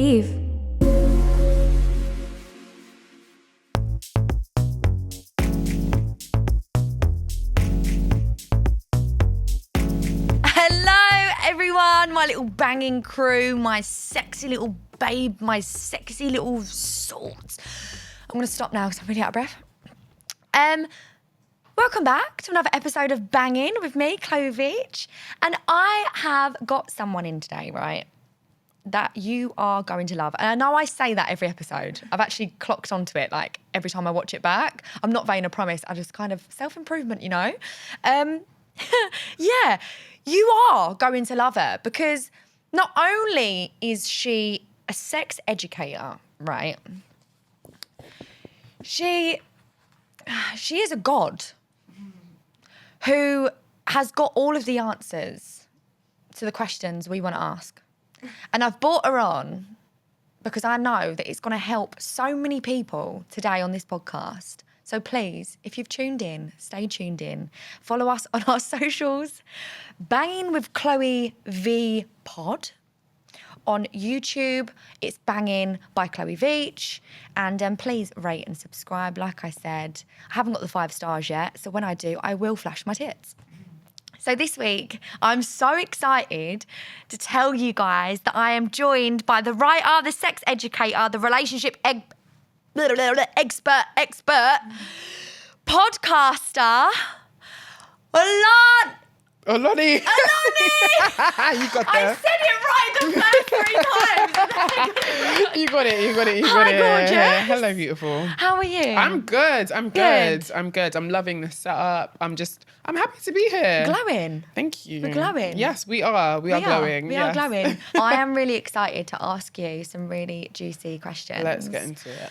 believe. Hello, everyone, my little banging crew, my sexy little babe, my sexy little salt. I'm going to stop now because I'm really out of breath. Welcome back to another episode of Bangin with me, Chloe Veitch. And I have got someone in today, right, that you are going to love. And I know I say that every episode. I've actually clocked onto it, like, every time I watch it back. I'm not vain, I promise. I just kind of self-improvement, you know? Yeah, you are going to love her because not only is she a sex educator, right? She is a god who has got all of the answers to the questions we want to ask. And I've brought her on because I know that it's going to help so many people today on this podcast. So please, if you've tuned in, stay tuned in. Follow us on our socials. Bangin with Chloe V Pod. On YouTube, it's Bangin by Chloe Veitch. And please rate and subscribe. Like I said, I haven't got the 5 stars yet. So when I do, I will flash my tits. So this week, I'm so excited to tell you guys that I am joined by the writer, the sex educator, the relationship expert, podcaster, Oloni! You got I there. said it right the first 3 times. You got it. Hi, gorgeous. Hello, beautiful. How are you? I'm good. Good. I'm loving the setup. I'm happy to be here. glowing. Thank you. We're glowing. Yes, we are. We are glowing. We yes. are glowing. I am really excited to ask you some really juicy questions. Let's get into it.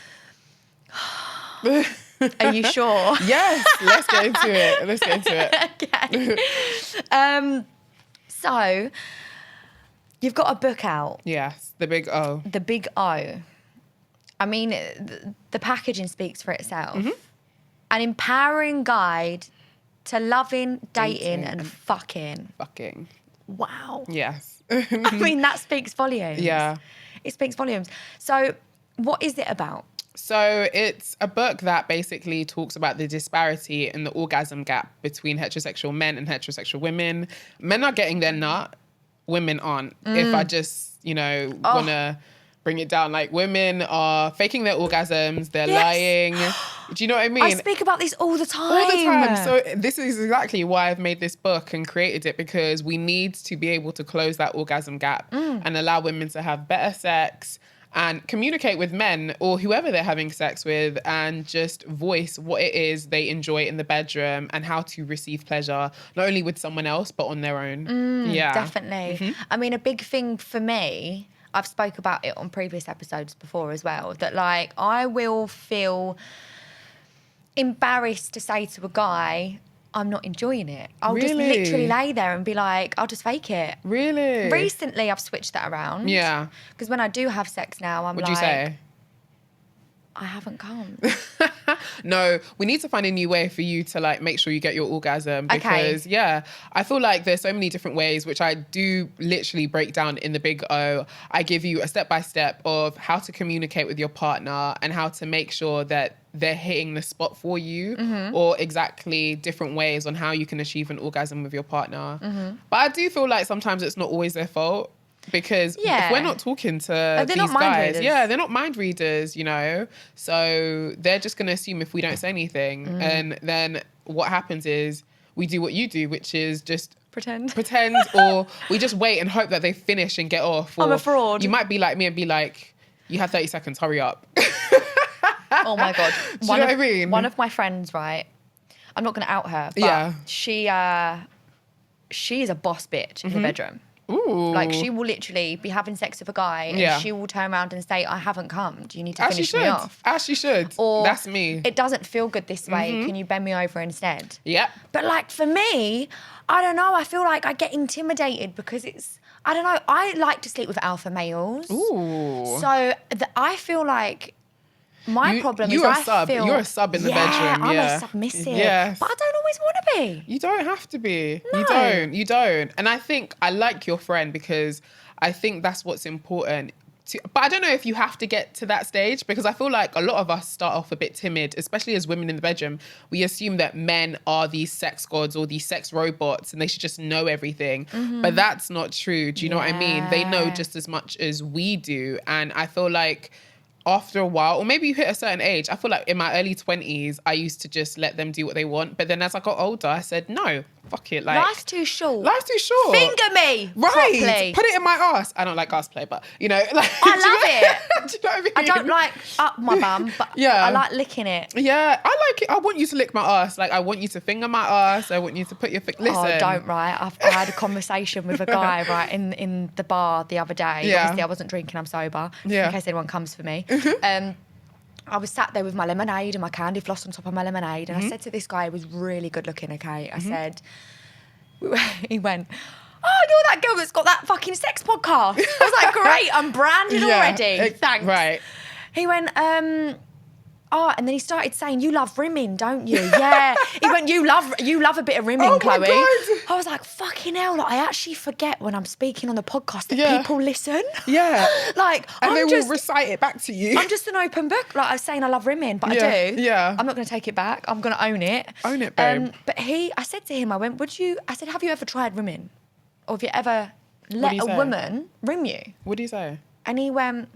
Are you sure? Yes, let's get into it. Okay. So, you've got a book out. Yes, the big O. The Big O. I mean, the packaging speaks for itself. Mm-hmm. An empowering guide to loving, dating and fucking. Fucking. Wow. Yes. I mean, that speaks volumes. Yeah. It speaks volumes. So, what is it about? So it's a book that basically talks about the disparity in the orgasm gap between heterosexual men and heterosexual women. Men are getting their nut, women aren't. If I just, want to bring it down, like women are faking their orgasms, they're lying. Do you know what I mean? I speak about this all the time. All the time. So this is exactly why I've made this book and created it, because we need to be able to close that orgasm gap and allow women to have better sex and communicate with men or whoever they're having sex with and just voice what it is they enjoy in the bedroom and how to receive pleasure, not only with someone else, but on their own. Yeah. Definitely. Mm-hmm. I mean, a big thing for me, I've spoke about it on previous episodes before as well, that like I will feel embarrassed to say to a guy, I'm not enjoying it. I'll just Really? literally lay there and be like, I'll just fake it. Really? Recently, I've switched that around. Yeah. Because when I do have sex now, I'm What'd like, you say? I haven't come. No, we need to find a new way for you to like make sure you get your orgasm, Okay. because I feel like there's so many different ways, which I do literally break down in the Big O. I give you a step-by-step of how to communicate with your partner and how to make sure that they're hitting the spot for you, or exactly different ways on how you can achieve an orgasm with your partner. But I do feel like sometimes it's not always their fault. Because if we're not talking to these not mind guys, readers. they're not mind readers, So they're just going to assume if we don't say anything. And then what happens is we do what you do, which is just Pretend. or we just wait and hope that they finish and get off. Or I'm a fraud. You might be like me and be like, you have 30 seconds, hurry up. Oh my God. Do you know what I mean? One of my friends, right? I'm not going to out her, but Yeah. she is a boss bitch in the bedroom. Ooh. Like, she will literally be having sex with a guy and she will turn around and say, I haven't come. Do you need to As she finish me should. off? As she should. Or that's me. it doesn't feel good this way. Can you bend me over instead? Yep. But like for me, I don't know. I feel like I get intimidated because I don't know. I like to sleep with alpha males. Ooh. So I feel like my problem is you're a I sub. feel... You're a sub in the bedroom. I'm yeah. a submissive. Yes. But I don't always want to be. You don't have to be. No. You don't. And I think I like your friend because I think that's what's important. but I don't know if you have to get to that stage, because I feel like a lot of us start off a bit timid, especially as women in the bedroom. We assume that men are these sex gods or these sex robots and they should just know everything. But that's not true. Do you know what I mean? They know just as much as we do. And I feel like after a while, or maybe you hit a certain age, I feel like in my early 20s, I used to just let them do what they want. But then as I got older, I said, no, fuck it. Like, Life's too short. Life's too short. Finger me Right. properly. Put it in my ass. I don't like ass play, but, you know. Like, I love it. Do you know what I mean? I don't like up my bum, but Yeah. I like licking it. Yeah, I like it. I want you to lick my ass. Like, I want you to finger my ass. I want you to put your... Listen. Oh, don't, right? I had a conversation with a guy, right, in the bar the other day. Yeah. Obviously, I wasn't drinking, I'm sober, Yeah. in case anyone comes for me. I was sat there with my lemonade and my candy floss on top of my lemonade, and I said to this guy, he was really good looking, okay? I said... He went, oh, you're that girl that's got that fucking sex podcast. I was like, great, I'm branded already. Thanks. Right. He went, oh, and then he started saying, you love rimming, don't you? Yeah. He went, you love a bit of rimming, Oh, Chloe. my God. I was like, fucking hell, like, I actually forget when I'm speaking on the podcast that Yeah. people listen. Yeah. Like, And they I'm will recite it back to you. I'm just an open book. Like, I was saying I love rimming, but Yeah, I do. yeah. I'm not going to take it back. I'm going to own it. Own it, babe. But I said to him, I said, have you ever tried rimming? Or have you ever let he a say? woman rim you? What do you say? And he went,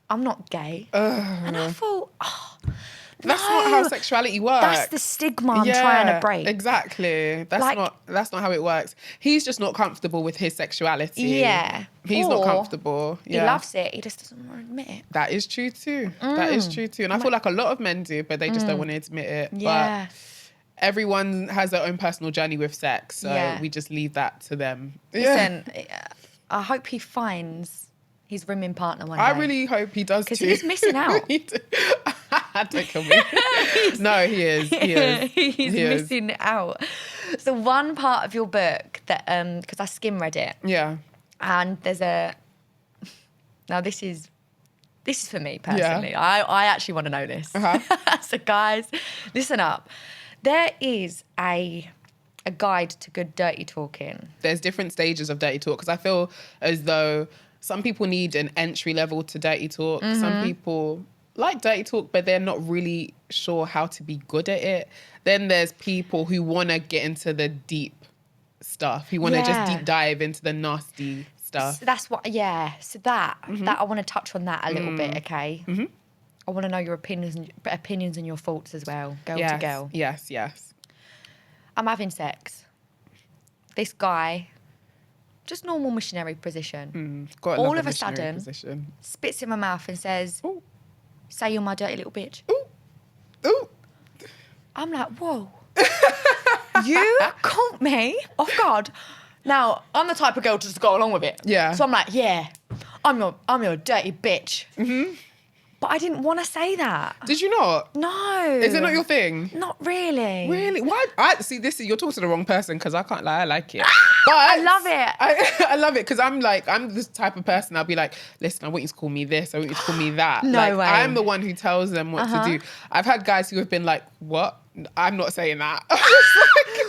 I'm not gay. And I thought, oh, That's no. not how sexuality works. That's the stigma I'm trying to break. Exactly. That's Like- not how it works. He's just not comfortable with his sexuality. Yeah. He's not Or comfortable. Yeah. He loves it. He just doesn't want to admit it. That is true too. That is true too. And I feel like a lot of men do, but they just don't want to admit it. Yeah. But everyone has their own personal journey with sex. So Yeah. we just leave that to them. Listen, I hope he finds his rimming partner one day. I really hope he does too. Because he's missing out. Don't kill me. No, he is. He is. He's He is. missing out. So one part of your book that, because I skim read it, Yeah. and there's now this is for me personally. I actually want to know this. So guys, listen up. There is a guide to good dirty talking. There's different stages of dirty talk, because I feel as though some people need an entry level to dirty talk. Some people like dirty talk, but they're not really sure how to be good at it. Then there's people who want to get into the deep stuff, who want to just deep dive into the nasty stuff. So that's what, so that I want to touch on that a little bit, okay? I want to know your opinions and your thoughts as well, girl to girl. Yes. I'm having sex. This guy, just normal missionary position, Gotta all love of a missionary sudden position. spits in my mouth and says, Ooh. say you're my dirty little bitch. Ooh. I'm like, whoa. You caught me off guard. Now, I'm the type of girl to just go along with it. Yeah. So I'm like, yeah, I'm your dirty bitch. But I didn't want to say that. Did you not? No. Is it not your thing? Not really. Really? Why? You're talking to the wrong person, because I can't lie, I like it. But I love it. I love it, because I'm this type of person. I'll be like, listen, I want you to call me this. I want you to call me that. No like, way. I'm the one who tells them what to do. I've had guys who have been like, what? I'm not saying that.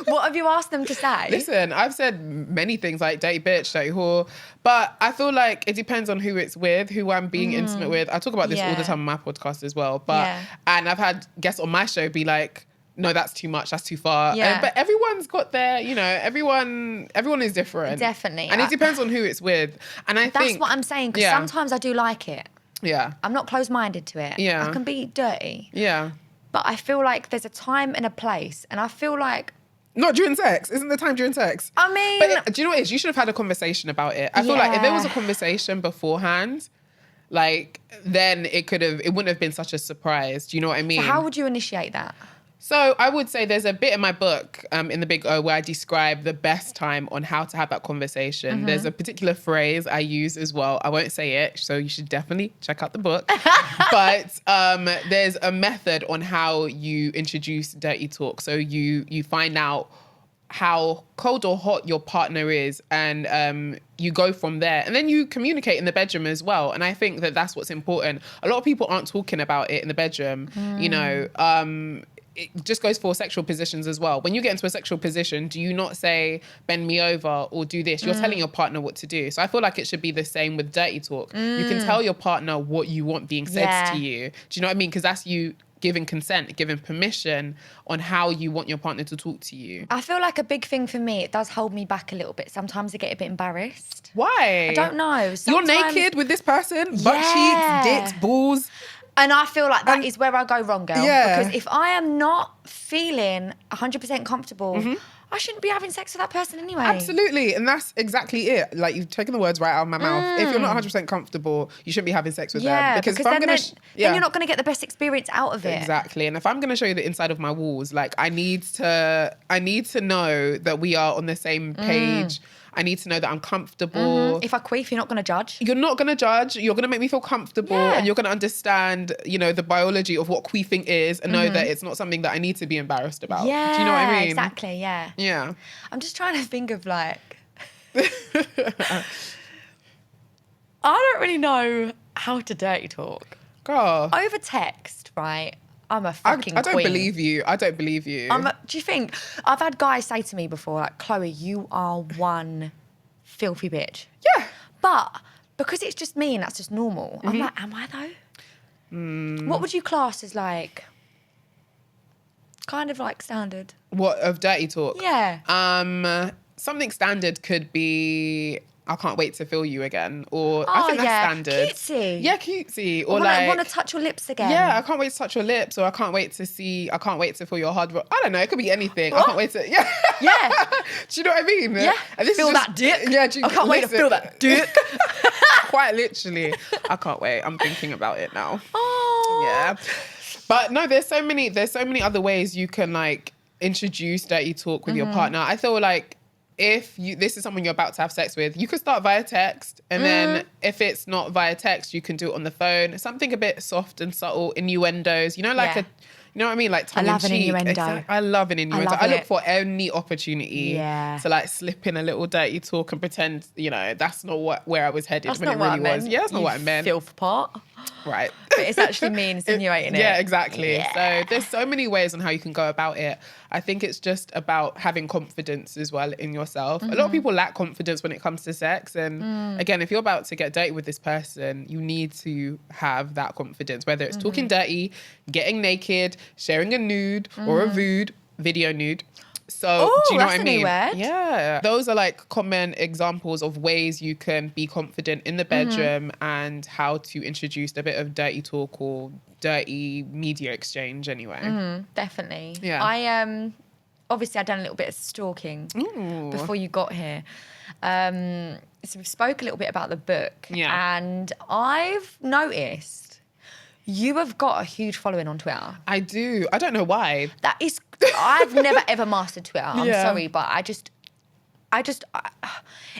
What have you asked them to say? Listen, I've said many things like dirty bitch, dirty whore, but I feel like it depends on who it's with, who I'm being intimate with. I talk about this all the time on my podcast as well. But and I've had guests on my show be like, no, that's too much, that's too far. Yeah. But everyone's got their, everyone is different. Definitely. And it depends on who it's with. And I That's think what I'm saying, because sometimes I do like it. Yeah. I'm not closed-minded to it. Yeah. I can be dirty. Yeah. But I feel like there's a time and a place. And I feel like... Not during sex. Isn't the time during sex? I mean... But do you know what it is? You should have had a conversation about it. I feel like if there was a conversation beforehand, like, then it wouldn't have been such a surprise. Do you know what I mean? So how would you initiate that? So I would say there's a bit in my book, in the Big O, where I describe the best time on how to have that conversation. There's a particular phrase I use as well. I won't say it, so you should definitely check out the book. But there's a method on how you introduce dirty talk. So you find out how cold or hot your partner is, and you go from there. And then you communicate in the bedroom as well. And I think that that's what's important. A lot of people aren't talking about it in the bedroom. it just goes for sexual positions as well. When you get into a sexual position, do you not say, bend me over or do this? You're telling your partner what to do. So I feel like it should be the same with dirty talk. You can tell your partner what you want being said to you. Do you know what I mean? Because that's you giving consent, giving permission on how you want your partner to talk to you. I feel like a big thing for me, it does hold me back a little bit. Sometimes I get a bit embarrassed. Why? I don't know. You're naked with this person, butt cheeks, dicks, balls. And I feel like that is where I go wrong, girl. Yeah. Because if I am not feeling 100% comfortable, I shouldn't be having sex with that person anyway. Absolutely. And that's exactly it. Like, you've taken the words right out of my mouth. If you're not 100% comfortable, you shouldn't be having sex with them. Because if I'm then, gonna then you're not going to get the best experience out of it. Exactly. And if I'm going to show you the inside of my walls, like, I need to know that we are on the same page. I need to know that I'm comfortable. If I queef, you're not going to judge. You're not going to judge. You're going to make me feel comfortable, and you're going to understand, you know, the biology of what queefing is, and know that it's not something that I need to be embarrassed about. Yeah, do you know what I mean? Exactly. Yeah. Yeah. I'm just trying to think of like. I don't really know how to dirty talk. Girl. Over text, right? I'm a fucking I don't queen. believe you. I don't believe you. Do you think I've had guys say to me before, like, Chloe, you are one filthy bitch. Yeah. But because it's just me and that's just normal, I'm like, am I though? What would you class as like, kind of like standard? What, of dirty talk? Yeah. Something standard could be, I can't wait to feel you again. Or I think that's standard. Cutesy. Yeah, cutesy. Or like, I want to touch your lips again. Yeah, I can't wait to touch your lips, or I can't wait to feel your hard rock. I don't know, it could be anything. What? I can't wait to, yeah. Yeah. Do you know what I mean? Yeah. And this Feel is just, that dick. Yeah, I can't wait to feel that dick. Quite literally. I can't wait. I'm thinking about it now. Oh. Yeah. But no, there's so many other ways you can like introduce dirty talk with your partner. I feel like if this is someone you're about to have sex with, you could start via text, and then if it's not via text, you can do it on the phone. Something a bit soft and subtle, innuendos, you know, like you know what I mean? Like tongue in cheek. I love an innuendo. Exactly. I love an innuendo. I look for any opportunity to like slip in a little dirty talk and pretend, you know, that's not where I was headed That's when not it what really I was. meant. Yeah, that's not what I meant. Filth pot. Right. But it's actually me insinuating it. Yeah, exactly. Yeah. So there's so many ways on how you can go about it. I think it's just about having confidence as well in yourself. A lot of people lack confidence when it comes to sex. And again, if you're about to get dirty with this person, you need to have that confidence, whether it's talking dirty, getting naked, sharing a nude or a video nude. So do you know what I mean? Yeah. Those are like common examples of ways you can be confident in the bedroom and how to introduce a bit of dirty talk or dirty media exchange anyway. Definitely. Yeah. I obviously I'd done a little bit of stalking before you got here. So we spoke a little bit about the book. Yeah. And I've noticed you have got a huge following on Twitter. I do. I don't know why. That is, I've never ever mastered Twitter. I'm Yeah. sorry, but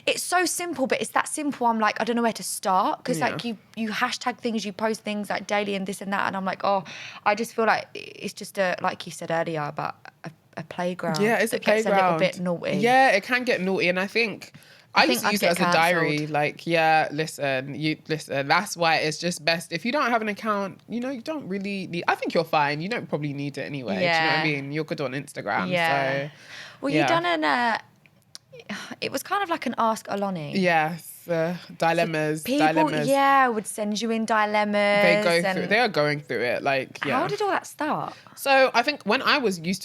it's so simple, but it's that simple. I'm like, I don't know where to start because like you hashtag things, you post things like daily and this and that, and I'm like, oh, I just feel like it's just like you said earlier about a playground. Yeah, it's a that gets playground. a little bit naughty. Yeah, it can get naughty, and I think I used to I'd use it get as a diary. cancelled. Like, yeah, listen. That's why it's just best if you don't have an account. You know, you don't really need. I think you're fine. You don't probably need it anyway. Do you know what I mean? You're good on Instagram. Yeah. So, Well, yeah. you done it was kind of like an Ask Oloni. Yes, dilemmas. People, dilemmas. would send you in dilemmas. They are going through it. Like, yeah. How did all that start? So I think when I used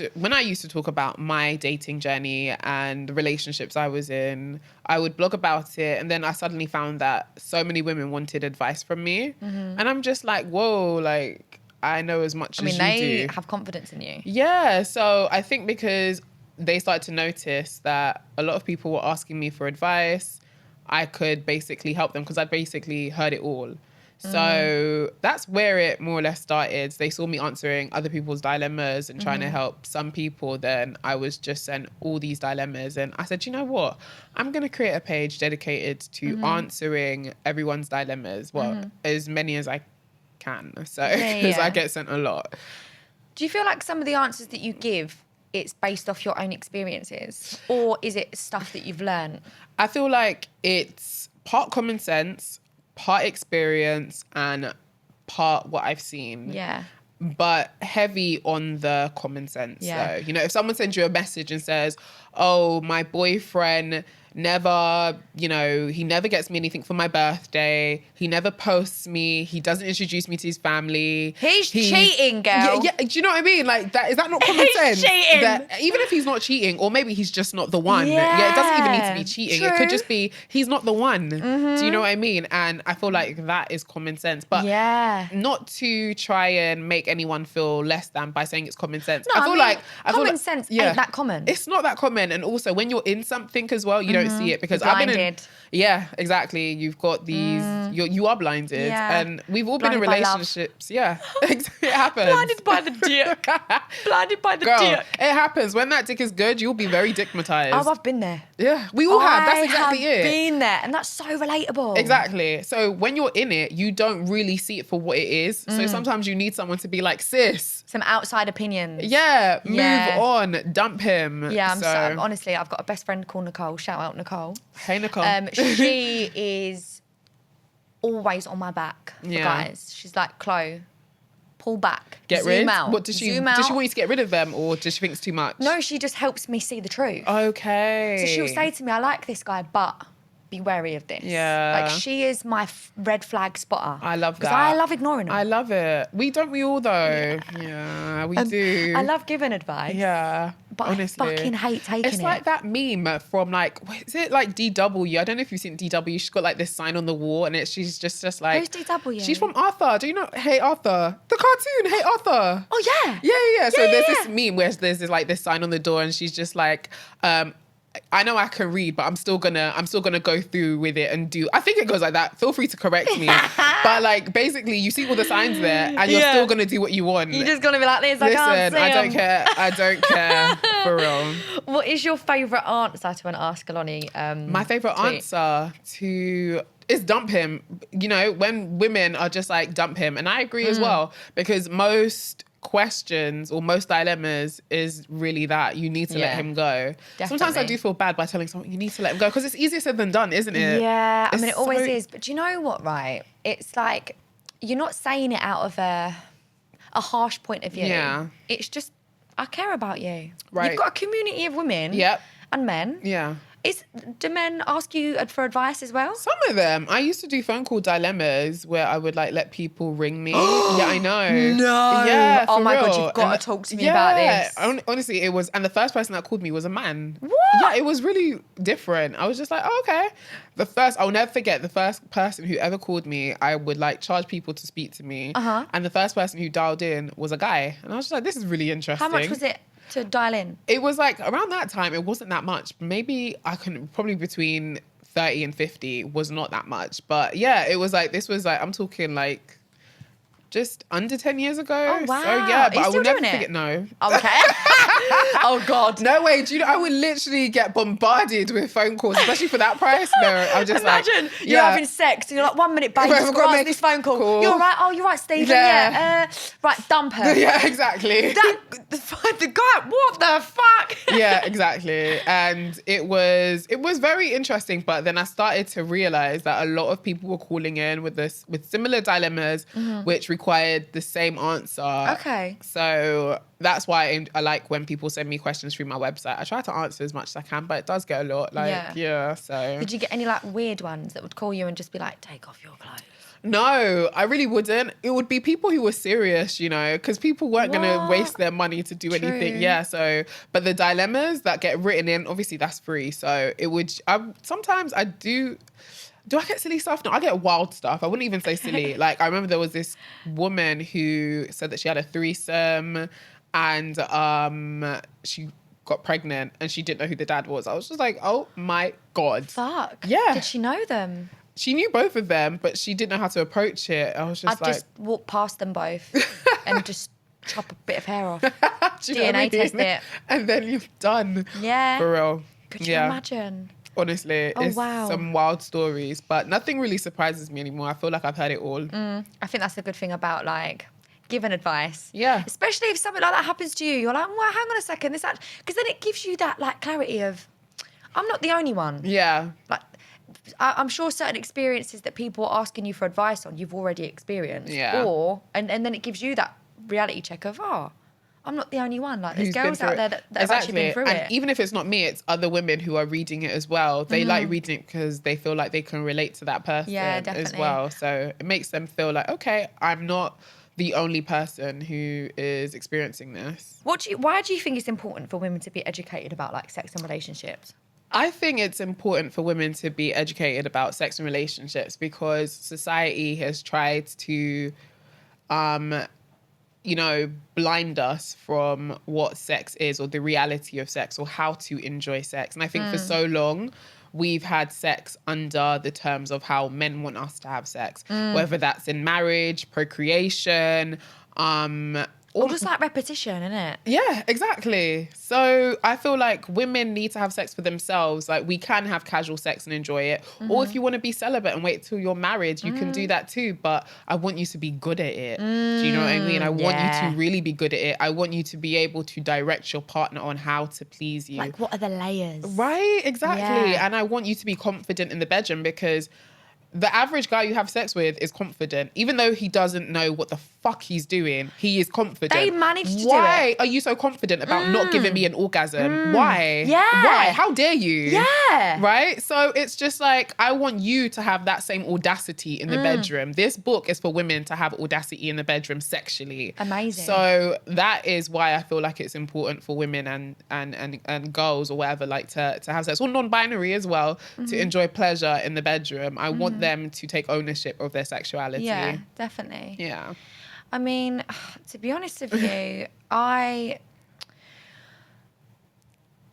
to talk about my dating journey and the relationships I was in, I would blog about it, and then I suddenly found that so many women wanted advice from me, and I'm just like, whoa, like I know as much as you do. They have confidence in you. Yeah, so I think because they started to notice that a lot of people were asking me for advice, I could basically help them because I'd basically heard it all. So that's where it more or less started. They saw me answering other people's dilemmas and trying to help some people. Then I was just sent all these dilemmas. And I said, you know what? I'm going to create a page dedicated to answering everyone's dilemmas. Well, as many as I can. So, because I get sent a lot. Do you feel like some of the answers that you give, it's based off your own experiences? Or is it stuff that you've learned? I feel like it's part common sense, part experience, and part what I've seen. Yeah. but heavy on the common sense. Yeah. So, you know, if someone sends you a message and says, oh, my boyfriend never, you know, he never gets me anything for my birthday. He never posts me. He doesn't introduce me to his family. He's cheating, girl. Yeah, do you know what I mean? Like, is that not common He's sense? cheating. That even if he's not cheating, or maybe he's just not the one. Yeah, it doesn't even need to be cheating. True. It could just be he's not the one. Do you know what I mean? And I feel like that is common sense. But not to try and make anyone feel less than by saying it's common sense. No, I feel like common sense ain't that common. It's not that common. And also when you're in something as well, you don't see it, because I've been blinded. Yeah, exactly. You've got these, you are blinded. Yeah. And we've all been in Blinded by love. relationships. Yeah, it happens. Blinded by the dick. Blinded by the Girl, dick. it happens. When that dick is good, you'll be very dickmatized. Oh, I've been there. Yeah, we all have. That's exactly I have it. been there, and that's so relatable. Exactly. So when you're in it, you don't really see it for what it is. So sometimes you need someone to be like, sis. Some outside opinions. Yeah, move Yeah. on. Dump him. Yeah, honestly, I've got a best friend called Nicole. Shout out, Nicole. Hey, Nicole. She is always on my back for Yeah. guys. She's like, Chloe, pull back. Get zoom rid? out. What does she Zoom out. want you to get rid of them, or does she think it's too much? No, she just helps me see the truth. Okay. So she'll say to me, I like this guy, but be wary of this. Yeah. Like, she is my red flag spotter. I love that. Because I love ignoring them. I love it. We all though. Yeah, we do. I love giving advice. Yeah. But honestly. I fucking hate taking it. It's like that meme from like, is it like DW? I don't know if you've seen DW. She's got like this sign on the wall, and she's just like. Who's DW? She's from Arthur. Do you know Hey Arthur? The cartoon, Hey Arthur. Oh, yeah. Yeah. So Yeah, there's yeah. this meme where there's this like this sign on the door, and she's just like, I know I can read, but I'm still gonna go through with it and do. I think it goes like that. Feel free to correct me. But like basically, you see all the signs there, and you're still gonna do what you want. You're just gonna be like this. I can't Listen, see I don't 'em. care. I don't care for real. What is your favourite answer to an Ask Oloni? My favorite tweet? answer is dump him. You know, when women are just like dump him, and I agree as well, because most questions or most dilemmas is really that you need to let him go. Definitely. Sometimes I do feel bad by telling someone you need to let him go, because it's easier said than done, isn't it? Yeah, I mean, it It's always so- is. But do you know what, right? It's like, you're not saying it out of a harsh point of view. Yeah. It's just, I care about you. Right. You've got a community of women Yep. and men. Yeah. Do men ask you for advice as well? Some of them. I used to do phone call dilemmas where I would like let people ring me. Yeah, I know. No. Yeah. Oh for my God, real. you've got And to talk to me about this. Honestly, it was, and the first person that called me was a man. What? Yeah, it was really different. I was just like, oh, okay. I'll never forget the first person who ever called me. I would like charge people to speak to me. Uh-huh. And the first person who dialed in was a guy. And I was just like, this is really interesting. How much was it to dial in? It was like around that time, it wasn't that much. Maybe probably between 30 and 50 was not that much. But yeah, it was like, this was like, I'm talking like just under 10 years ago. Oh, wow. So yeah, Are but you I will still never doing it? forget, no. Okay. Oh God. No way. Do you know, I would literally get bombarded with phone calls, especially for that price. No, I'm just Imagine like, you're having sex and you're like, 1 minute, babe, Right, just we've got to answer make this phone call. call. You're right. Oh, you're right, Stephen. Yeah. Yeah. Right, dump her. Yeah, exactly. The guy, what the fuck? Yeah, exactly. And it was very interesting, but then I started to realize that a lot of people were calling in with similar dilemmas, which required the same answer. Okay. So that's why I like when people send me questions through my website. I try to answer as much as I can, but it does get a lot. So Did you get any like weird ones that would call you and just be like, take off your clothes? no, I really wouldn't. It would be people who were serious, you know, because people weren't going to What? waste their money to do anything. True. Yeah. So, but the dilemmas that get written in, obviously that's free. So it would, sometimes I do I get silly stuff? No, I get wild stuff. I wouldn't even say silly. Like, I remember there was this woman who said that she had a threesome and she got pregnant and she didn't know who the dad was. I was just like, oh my God. Fuck. Yeah. Did she know them? She knew both of them, but she didn't know how to approach it. I was just I'd like... just walk past them both and just chop a bit of hair off. Do you know what I DNA test mean? it. And then you're done. Yeah. For real. Could you imagine? Honestly, Oh, it's wow. some wild stories, but nothing really surprises me anymore. I feel like I've heard it all. I think that's the good thing about like giving advice. Yeah. Especially if something like that happens to you. You're like, well, hang on a second. Because then it gives you that like clarity of, I'm not the only one. Yeah. Like, I'm sure certain experiences that people are asking you for advice on, you've already experienced. Yeah. And then it gives you that reality check of, I'm not the only one. Like, there's Who's been girls through out it. there that have actually been through and it. even if it's not me, it's other women who are reading it as well. They like reading it because they feel like they can relate to that person as definitely. well. So it makes them feel like, okay, I'm not the only person who is experiencing this. Why do you think it's important for women to be educated about like sex and relationships? I think it's important for women to be educated about sex and relationships because society has tried to, blind us from what sex is or the reality of sex or how to enjoy sex. And I think for so long, we've had sex under the terms of how men want us to have sex, whether that's in marriage, procreation, Or just like repetition, innit? Yeah, exactly. So I feel like women need to have sex for themselves. Like, we can have casual sex and enjoy it. Or if you want to be celibate and wait till you're married, you can do that too. But I want you to be good at it. Do you know what I mean? I want you to really be good at it. I want you to be able to direct your partner on how to please you. Like, what are the layers? Right, exactly. Yeah. And I want you to be confident in the bedroom because the average guy you have sex with is confident. Even though he doesn't know what the fuck he's doing, he is confident. They managed to do it. Why are you so confident about not giving me an orgasm? Why? Yeah. Why? How dare you? Yeah. Right? So it's just like, I want you to have that same audacity in the bedroom. This book is for women to have audacity in the bedroom sexually. Amazing. So that is why I feel like it's important for women and girls or whatever, like to have sex, or non-binary as well, to enjoy pleasure in the bedroom. I want them to take ownership of their sexuality. Yeah, definitely. Yeah. I mean, to be honest with you,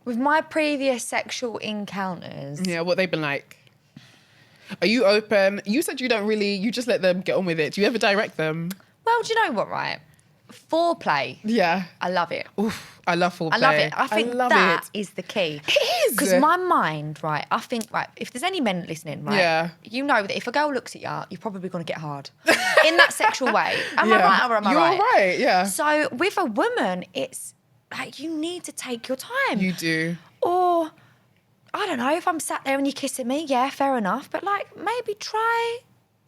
with my previous sexual encounters... Yeah, what they've been like. Are you open? You said you just let them get on with it. Do you ever direct them? Well, do you know what, right? Foreplay. Yeah. I love it. Oof, I love foreplay. I love it. I think that is the key. It is. Because my mind, right, I think, right, if there's any men listening, right, Yeah. you know that if a girl looks at you, you're probably going to get hard. In that sexual way. Am I Yeah. right or am I You're right? right, yeah. So with a woman, it's like you need to take your time. You do. Or, I don't know, if I'm sat there and you're kissing me, yeah, fair enough. But like, maybe try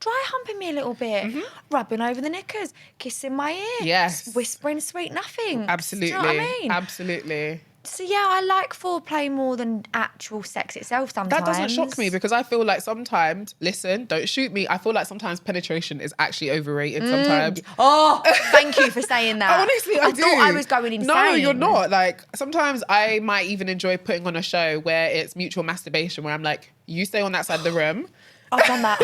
humping me a little bit, rubbing over the knickers, kissing my ear, Yes. whispering sweet nothing. Absolutely. Do you know what I mean? Absolutely. So yeah, I like foreplay more than actual sex itself sometimes. That doesn't shock me because I feel like sometimes, listen, don't shoot me. I feel like sometimes penetration is actually overrated sometimes. Oh, thank you for saying that. Honestly, I do. thought I was going insane. No, you're not. Like, sometimes I might even enjoy putting on a show where it's mutual masturbation, where I'm like, you stay on that side of the room. I've done that.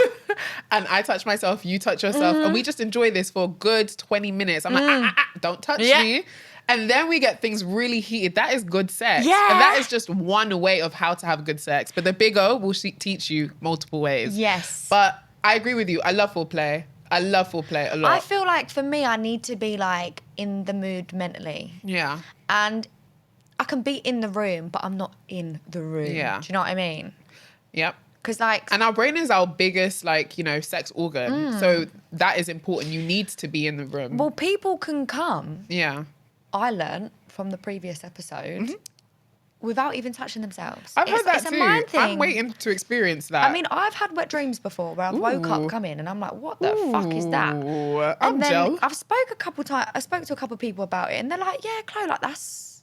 And I touch myself, you touch yourself. And we just enjoy this for a good 20 minutes. I'm like, don't touch me. And then we get things really heated. That is good sex. Yeah. And that is just one way of how to have good sex. But the Big O will teach you multiple ways. Yes. But I agree with you. I love foreplay. I love foreplay a lot. I feel like for me, I need to be like in the mood mentally. Yeah. And I can be in the room, but I'm not in the room. Yeah. Do you know what I mean? Yep. Because like... And our brain is our biggest, like, sex organ. So that is important. You need to be in the room. Well, people can come... Yeah. I learnt from the previous episode without even touching themselves. I've heard that it's too. a mind thing. I'm waiting to experience that. I mean, I've had wet dreams before where I've woke up, come in, and I'm like, what the fuck is that? Ooh, I'm And then jealous. I spoke to a couple of people about it, and they're like, yeah, Chloe, like that's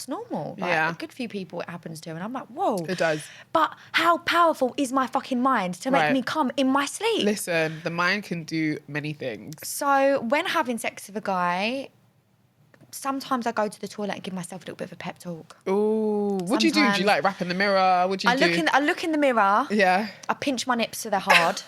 normal. Like, Yeah. a good few people it happens to, and I'm like, whoa. It does. But how powerful is my fucking mind to make Right. me come in my sleep? Listen, the mind can do many things. So when having sex with a guy, sometimes I go to the toilet and give myself a little bit of a pep talk. Ooh, what do you do? Do Sometimes. you like rap in the mirror? What do you do? I look in the mirror. Yeah. I pinch my nips so they're hard.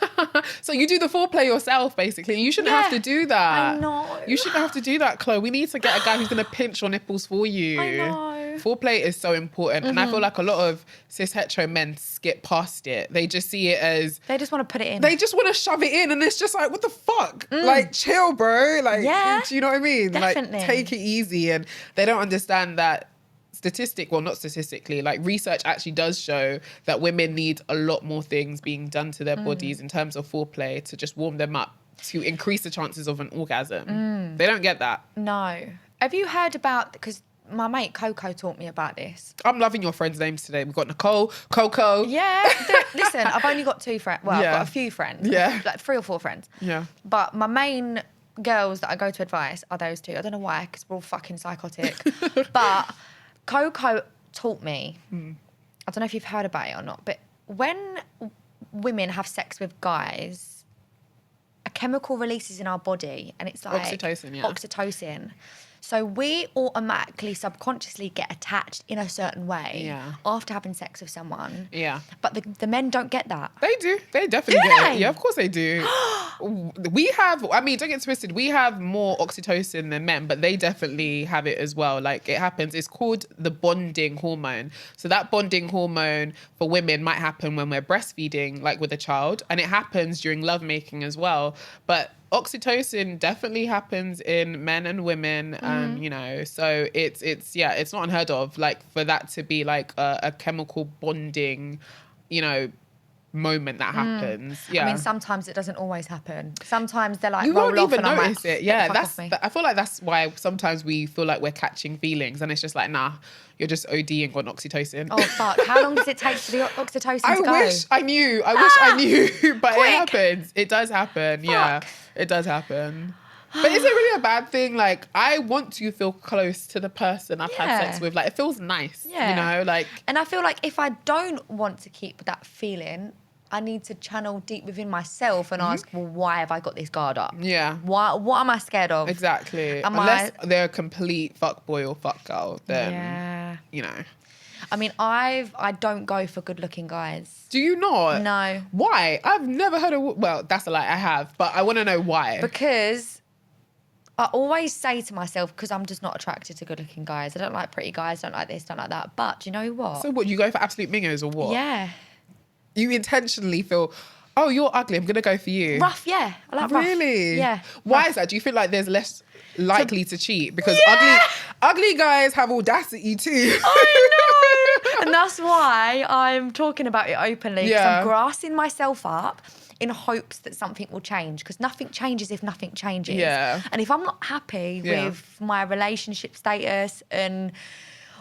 So you do the foreplay yourself, basically. You shouldn't have Yeah, to do that. I know. You shouldn't have to do that, Chloe. We need to get a guy who's going to pinch your nipples for you. I know. Foreplay is so important. And I feel like a lot of cis hetero men skip past it. They just see it as... They just want to put it in. They just want to shove it in, and it's just like, what the fuck? Like, chill, bro. Like, Yeah, do you know what I mean? definitely. Like, take it easy. And they don't understand that not statistically, like research actually does show that women need a lot more things being done to their bodies in terms of foreplay to just warm them up to increase the chances of an orgasm. They don't get that. No. Have you heard about... Because my mate Coco taught me about this. I'm loving your friends' names today. We've got Nicole, Coco. Yeah. Listen, I've only got 2 friends. Well, Yeah. I've got a few friends. Yeah. Like 3 or 4 friends. Yeah. But my main girls that I go to advice are those two. I don't know why, because we're all fucking psychotic. But Coco taught me, I don't know if you've heard about it or not, but when women have sex with guys, a chemical releases in our body and it's like oxytocin. So we automatically, subconsciously get attached in a certain way after having sex with someone. Yeah. But the men don't get that. They do. They definitely get it. Yeah, of course they do. We have, I mean, don't get twisted. We have more oxytocin than men, but they definitely have it as well. Like, it happens. It's called the bonding hormone. So that bonding hormone for women might happen when we're breastfeeding, like with a child. And it happens during lovemaking as well. But oxytocin definitely happens in men and women, and you know, so it's not unheard of, like, for that to be like a chemical bonding, you know, moment that happens. I mean, sometimes it doesn't always happen. Sometimes they're like, you roll won't off even and notice like, it. Yeah, I feel like that's why sometimes we feel like we're catching feelings, and it's just like, nah, you're just ODing on oxytocin. Oh fuck! How long does it take for the oxytocin to go? I wish I knew, but Quick. It happens. It does happen. Fuck. Yeah, it does happen. But is it really a bad thing? Like, I want to feel close to the person I've had sex with. Like, it feels nice, you know? Like, and I feel like if I don't want to keep that feeling, I need to channel deep within myself and ask, well, why have I got this guard up? Yeah. What am I scared of? Exactly. Unless they're a complete fuckboy or fuckgirl, then, you know. I mean, I don't go for good-looking guys. Do you not? No. Why? I've never heard of... Well, that's a lie. I have. But I want to know why. Because I always say to myself, because I'm just not attracted to good-looking guys. I don't like pretty guys, don't like this, don't like that. But do you know what? So what, you go for absolute mingos or what? Yeah. You intentionally feel, oh, you're ugly, I'm going to go for you. Rough, yeah. I like rough. Really? Yeah. Why is that? Do you feel like there's less likely to cheat? Because ugly guys have audacity too. I know. And that's why I'm talking about it openly. Because I'm grassing myself up in hopes that something will change. Because nothing changes if nothing changes. Yeah. And if I'm not happy with my relationship status and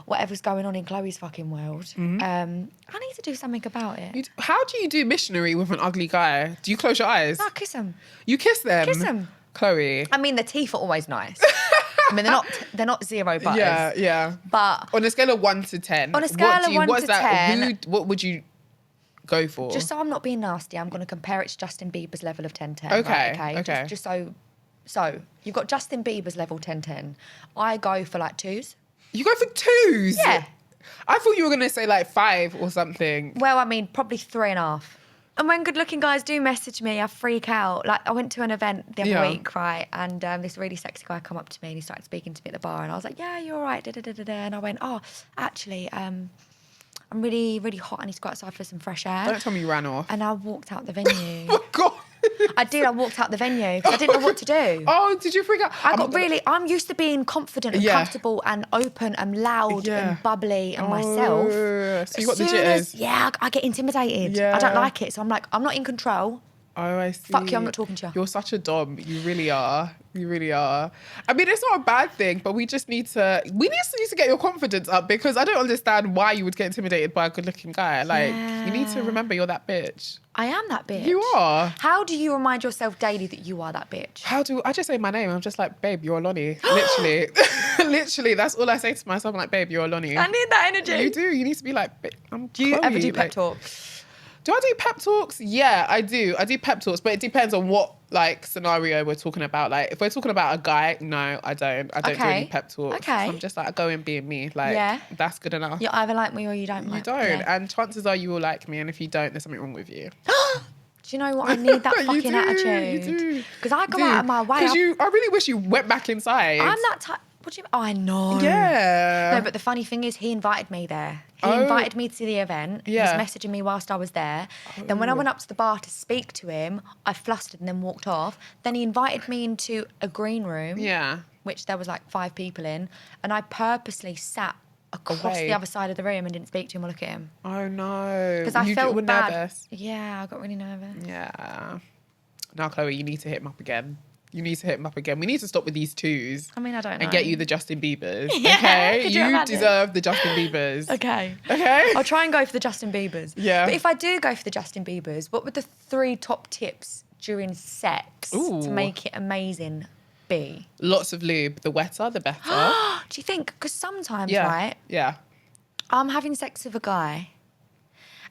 whatever's going on in Chloe's fucking world, I need to do something about it. How do you do missionary with an ugly guy? Do you close your eyes? No, kiss them. You kiss them? Kiss them. Chloe. I mean, the teeth are always nice. I mean, they're not zero butters. Yeah. But on a scale of 1 to 10. On a scale of 1 to 10. What would you go for? Just so I'm not being nasty, I'm going to compare it to Justin Bieber's level of 10-10. Okay. Right? Okay. Just so you've got Justin Bieber's level 10-10. I go for like 2s. You go for 2s? Yeah. I thought you were going to say like 5 or something. Well, I mean, probably 3.5. And when good-looking guys do message me, I freak out. Like, I went to an event the other week, right? And this really sexy guy come up to me and he started speaking to me at the bar. And I was like, yeah, you're all right, da-da-da-da-da. And I went, oh, actually, I'm really, really hot. I need to go outside for some fresh air. Don't tell me you ran off. And I walked out the venue. Oh, God. I did. I walked out the venue because I didn't know what to do. Oh, did you freak out? I'm used to being confident and comfortable and open and loud and bubbly and myself. So you got the jitters? I get intimidated. Yeah. I don't like it. So I'm like, I'm not in control. Oh, I see. Fuck you, I'm not talking to you. You're such a dom. You really are. You really are. I mean, it's not a bad thing, but we need to get your confidence up, because I don't understand why you would get intimidated by a good-looking guy. Like, you need to remember you're that bitch. I am that bitch. You are. How do you remind yourself daily that you are that bitch? I just say my name? I'm just like, babe, you're Oloni. Literally. Literally, that's all I say to myself. I'm like, babe, you're Oloni. I need that energy. You do. You need to be like, I'm Do you Chloe. ever do pep talks? Do I do pep talks? Yeah, I do. I do pep talks, but it depends on what like scenario we're talking about. Like, if we're talking about a guy, no, I don't. I don't do any pep talks. Okay. So I'm just like, I go and being me. Like, that's good enough. You either like me or you don't like me. You don't. Yeah. And chances are you will like me. And if you don't, there's something wrong with you. Do you know what? I need that fucking attitude. You do. Because I go out of my way. Because I really wish you went back inside. I'm that type. What do you mean? Oh, I know. Yeah. No, but the funny thing is he invited me there. He invited me to the event. Yeah. He was messaging me whilst I was there. Then when I went up to the bar to speak to him, I flustered and then walked off. Then he invited me into a green room. Yeah. Which there was like 5 people in. And I purposely sat across the other side of the room and didn't speak to him or look at him. Oh, no. Because I felt bad. Nervous. Yeah, I got really nervous. Yeah. Now, Chloe, you need to hit him up again. We need to stop with these 2s. I mean, I don't know. And get you the Justin Biebers. Yeah, okay? could you imagine? Deserve the Justin Biebers. Okay. Okay? I'll try and go for the Justin Biebers. Yeah. But if I do go for the Justin Biebers, what would the 3 top tips during sex to make it amazing be? Lots of lube. The wetter, the better. Do you think? Because sometimes, right, Yeah. I'm having sex with a guy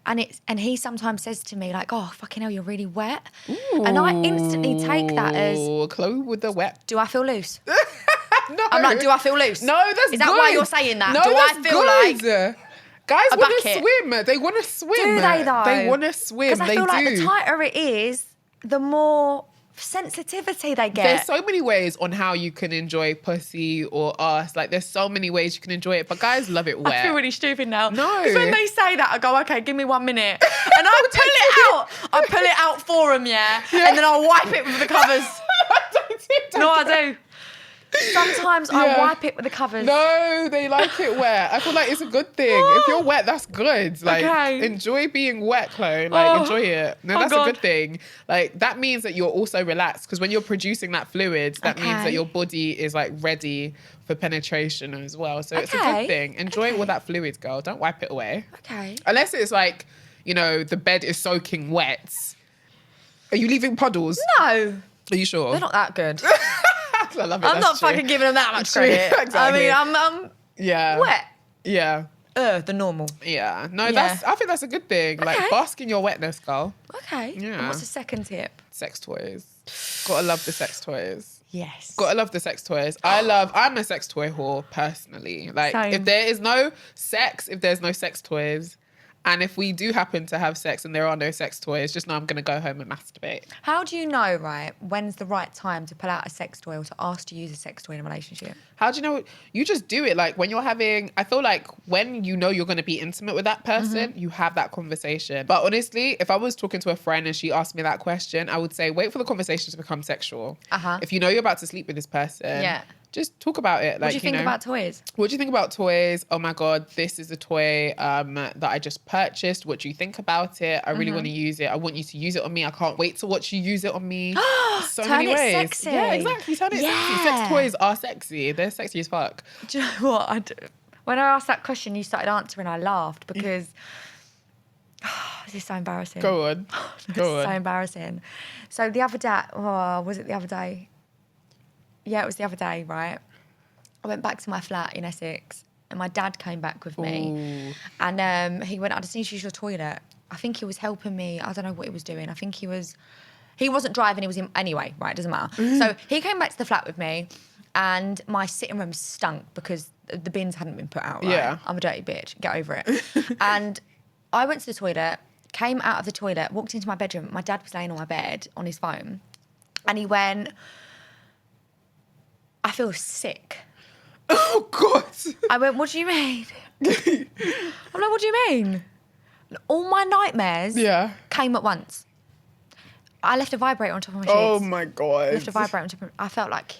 and he sometimes says to me like, oh, fucking hell, you're really wet. Ooh. And I instantly take that as, Chloe with the wet. do I feel loose? No. I'm like, do I feel loose? No, that's Is that good. why you're saying that? No, do I that's feel good. like Guys a want to bucket? swim. They want to swim. Do they though? They want to swim. Because I They feel do. like the tighter it is, the more sensitivity they get. There's so many ways on how you can enjoy pussy or ass. Like, there's so many ways you can enjoy it, but guys love it wet. I feel really stupid now. No. Because when they say that, I go, okay, give me 1 minute. And I pull it out. I pull it out for them, yeah? And then I'll wipe it with the covers. No, I do. Sometimes I wipe it with the covers. No, they like it wet. I feel like it's a good thing. If you're wet, that's good. Like, enjoy being wet, Chloe. Like, enjoy it. No, that's a good thing. Like, that means that you're also relaxed. Because when you're producing that fluid, that means that your body is, like, ready for penetration as well. So it's a good thing. Enjoy it with that fluid, girl. Don't wipe it away. Okay. Unless it's like, you know, the bed is soaking wet. Are you leaving puddles? No. Are you sure? They're not that good. I love it. I'm not fucking giving them that much credit. Exactly. I mean, I'm wet. Yeah. The normal. Yeah. No, I think that's a good thing. Like, bask in your wetness, girl. Okay. Yeah. And what's the second tip? Sex toys. Gotta love the sex toys. Yes. Gotta love the sex toys. I'm a sex toy whore, personally. Like, Same. if there is no sex, if there's no sex toys, and if we do happen to have sex and there are no sex toys, just know I'm going to go home and masturbate. How do you know, right, when's the right time to pull out a sex toy or to ask to use a sex toy in a relationship? How do you know? You just do it. Like, when you're having, I feel like when you know you're going to be intimate with that person, you have that conversation. But honestly, if I was talking to a friend and she asked me that question, I would say, wait for the conversation to become sexual. If you know you're about to sleep with this person, just talk about it. Like, what do you think about toys? What do you think about toys? Oh my God, this is a toy that I just purchased. What do you think about it? I really want to use it. I want you to use it on me. I can't wait to watch you use it on me. So Turn many it ways. sexy. Yeah, exactly. Turn it sexy. Sex toys are sexy. They're sexy as fuck. Do you know what? When I asked that question, you started answering, I laughed because this is so embarrassing. Go on. Go on. So embarrassing. So the other day, was it the other day? Yeah, it was the other day, right? I went back to my flat in Essex and my dad came back with me. Ooh. And he went, I just need to use your toilet. I think he was helping me. I don't know what he was doing. I think he wasn't driving, he was in, anyway, right, doesn't matter. So he came back to the flat with me and my sitting room stunk because the bins hadn't been put out, right? Yeah. I'm a dirty bitch, get over it. And I went to the toilet, came out of the toilet, walked into my bedroom. My dad was laying on my bed on his phone and he went, I feel sick. Oh, God. I went, what do you mean? I'm like, what do you mean? All my nightmares came at once. I left a vibrator on top of my sheets. Oh, my God. I left a vibrator on top of I felt like...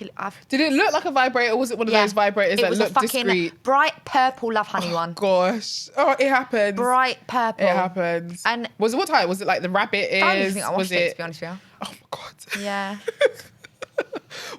Did it look like a vibrator or was it one of those vibrators that looked discreet? It was a fucking bright purple Love Honey one. Gosh. Oh, it happens. Bright purple. It happens. And was it what type? Was it like the rabbit ears? I don't even think I watched it, to be honest with you. Oh, my God. Yeah.